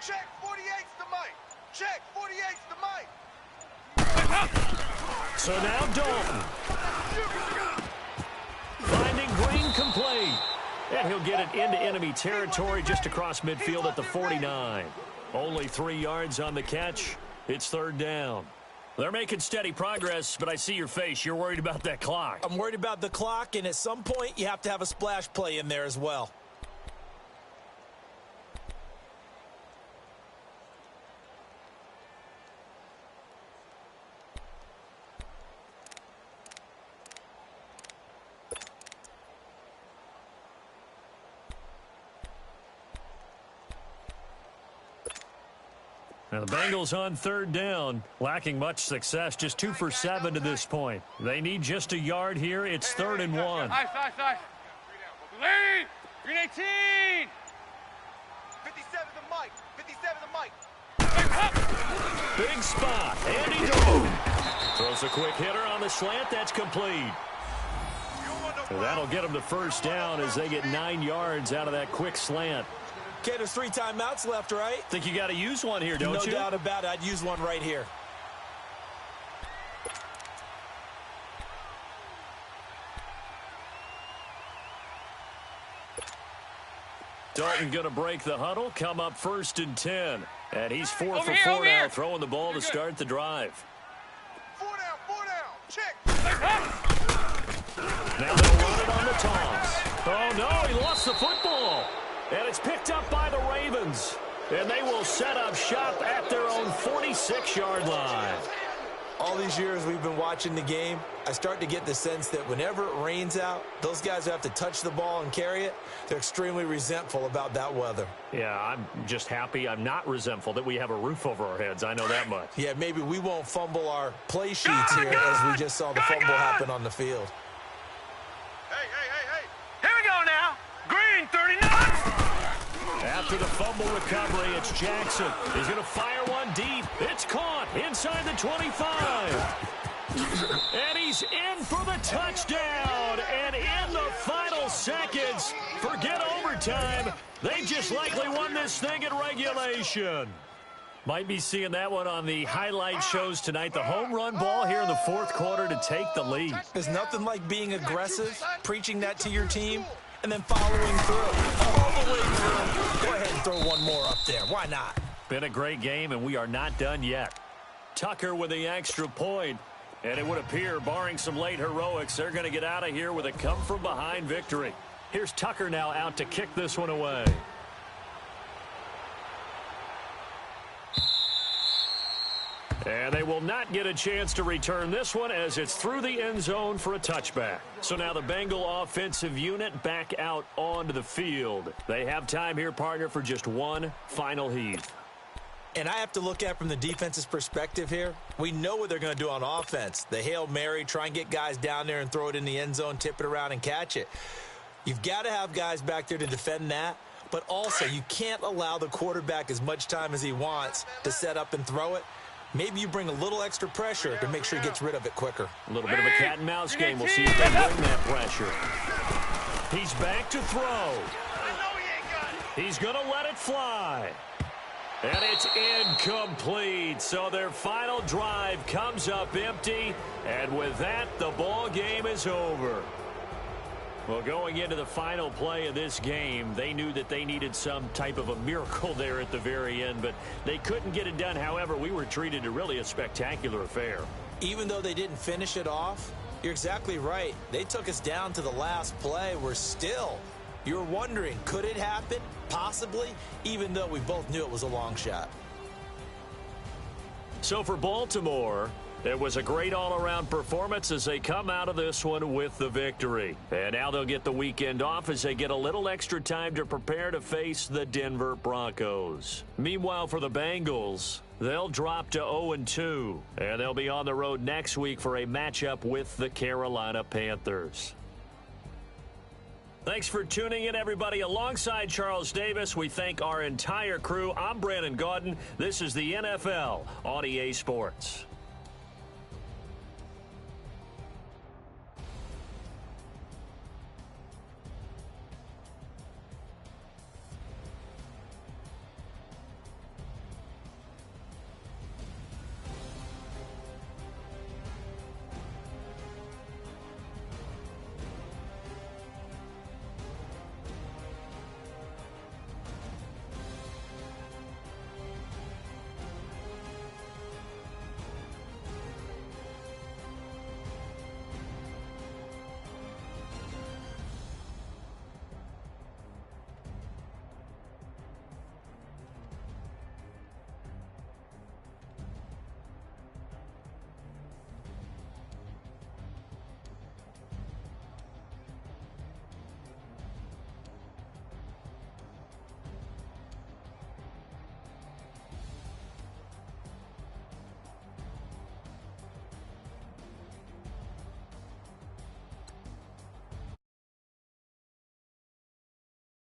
S5: Check 48's the mic. Check 48's the mic.
S2: So now Dalton. Finding Green complete. And he'll get it into enemy territory just across midfield at the 49. Only 3 yards on the catch. It's third down. They're making steady progress, but I see your face. You're worried about that clock.
S3: I'm worried about the clock, and at some point, you have to have a splash play in there as well.
S2: Now the Bengals on third down, lacking much success, just 2 for 7 to this point. They need just a yard here. It's 3rd and 1.
S6: Nice. Lead! Green 18!
S5: 57 the mic. 57 the mic.
S2: Big spot. Andy Dalton throws a quick hitter on the slant. That's complete. And that'll get them the first down as they get 9 yards out of that quick slant.
S3: Okay, there's 3 timeouts left, right?
S2: Think you got to use one here, don't you?
S3: No doubt about it. I'd use one right here.
S2: Dalton going to break the huddle, come up 1st and 10. And he's 4 for 4 now, throwing the ball to start the drive.
S5: 4 down. Check.
S2: Now they'll run it on the toss. Oh, no, he lost the football. And it's picked up by the Ravens. And they will set up shop at their own 46-yard line.
S3: All these years we've been watching the game, I start to get the sense that whenever it rains out, those guys who have to touch the ball and carry it, they're extremely resentful about that weather.
S2: Yeah, I'm just happy I'm not resentful that we have a roof over our heads. I know that much.
S3: Yeah, maybe we won't fumble our play sheets here as we just saw the fumble happen on the field.
S5: Hey.
S6: Here we go now. Green 39!
S2: After the fumble recovery, it's Jackson. He's going to fire one deep. It's caught inside the 25. And he's in for the touchdown. And in the final seconds, forget overtime. They just likely won this thing in regulation. Might be seeing that one on the highlight shows tonight. The home run ball here in the 4th quarter to take the lead.
S3: There's nothing like being aggressive, preaching that to your team, and then following through all the way through. Go ahead and throw one more up there. Why not?
S2: Been a great game, and we are not done yet. Tucker with the extra point, and it would appear, barring some late heroics, they're going to get out of here with a come-from-behind victory. Here's Tucker now out to kick this one away. And they will not get a chance to return this one as it's through the end zone for a touchback. So now the Bengal offensive unit back out onto the field. They have time here, partner, for just one final heave.
S3: And I have to look at it from the defense's perspective here. We know what they're going to do on offense. The Hail Mary, try and get guys down there and throw it in the end zone, tip it around and catch it. You've got to have guys back there to defend that. But also, you can't allow the quarterback as much time as he wants to set up and throw it. Maybe you bring a little extra pressure to make sure he gets rid of it quicker.
S2: A little bit of a cat and mouse game. We'll see if they bring that pressure. He's back to throw. He's going to let it fly. And it's incomplete. So their final drive comes up empty. And with that, the ball game is over. Well, going into the final play of this game, they knew that they needed some type of a miracle there at the very end, but they couldn't get it done. However, we were treated to really a spectacular affair.
S3: Even though they didn't finish it off, you're exactly right. They took us down to the last play. You're wondering, could it happen? Possibly, even though we both knew it was a long shot.
S2: So for Baltimore, it was a great all-around performance as they come out of this one with the victory. And now they'll get the weekend off as they get a little extra time to prepare to face the Denver Broncos. Meanwhile, for the Bengals, They'll drop to 0-2, and they'll be on the road next week for a matchup with the Carolina Panthers. Thanks for tuning in, everybody. Alongside Charles Davis, we thank our entire crew. I'm Brandon Gaudin. This is the NFL on EA Sports.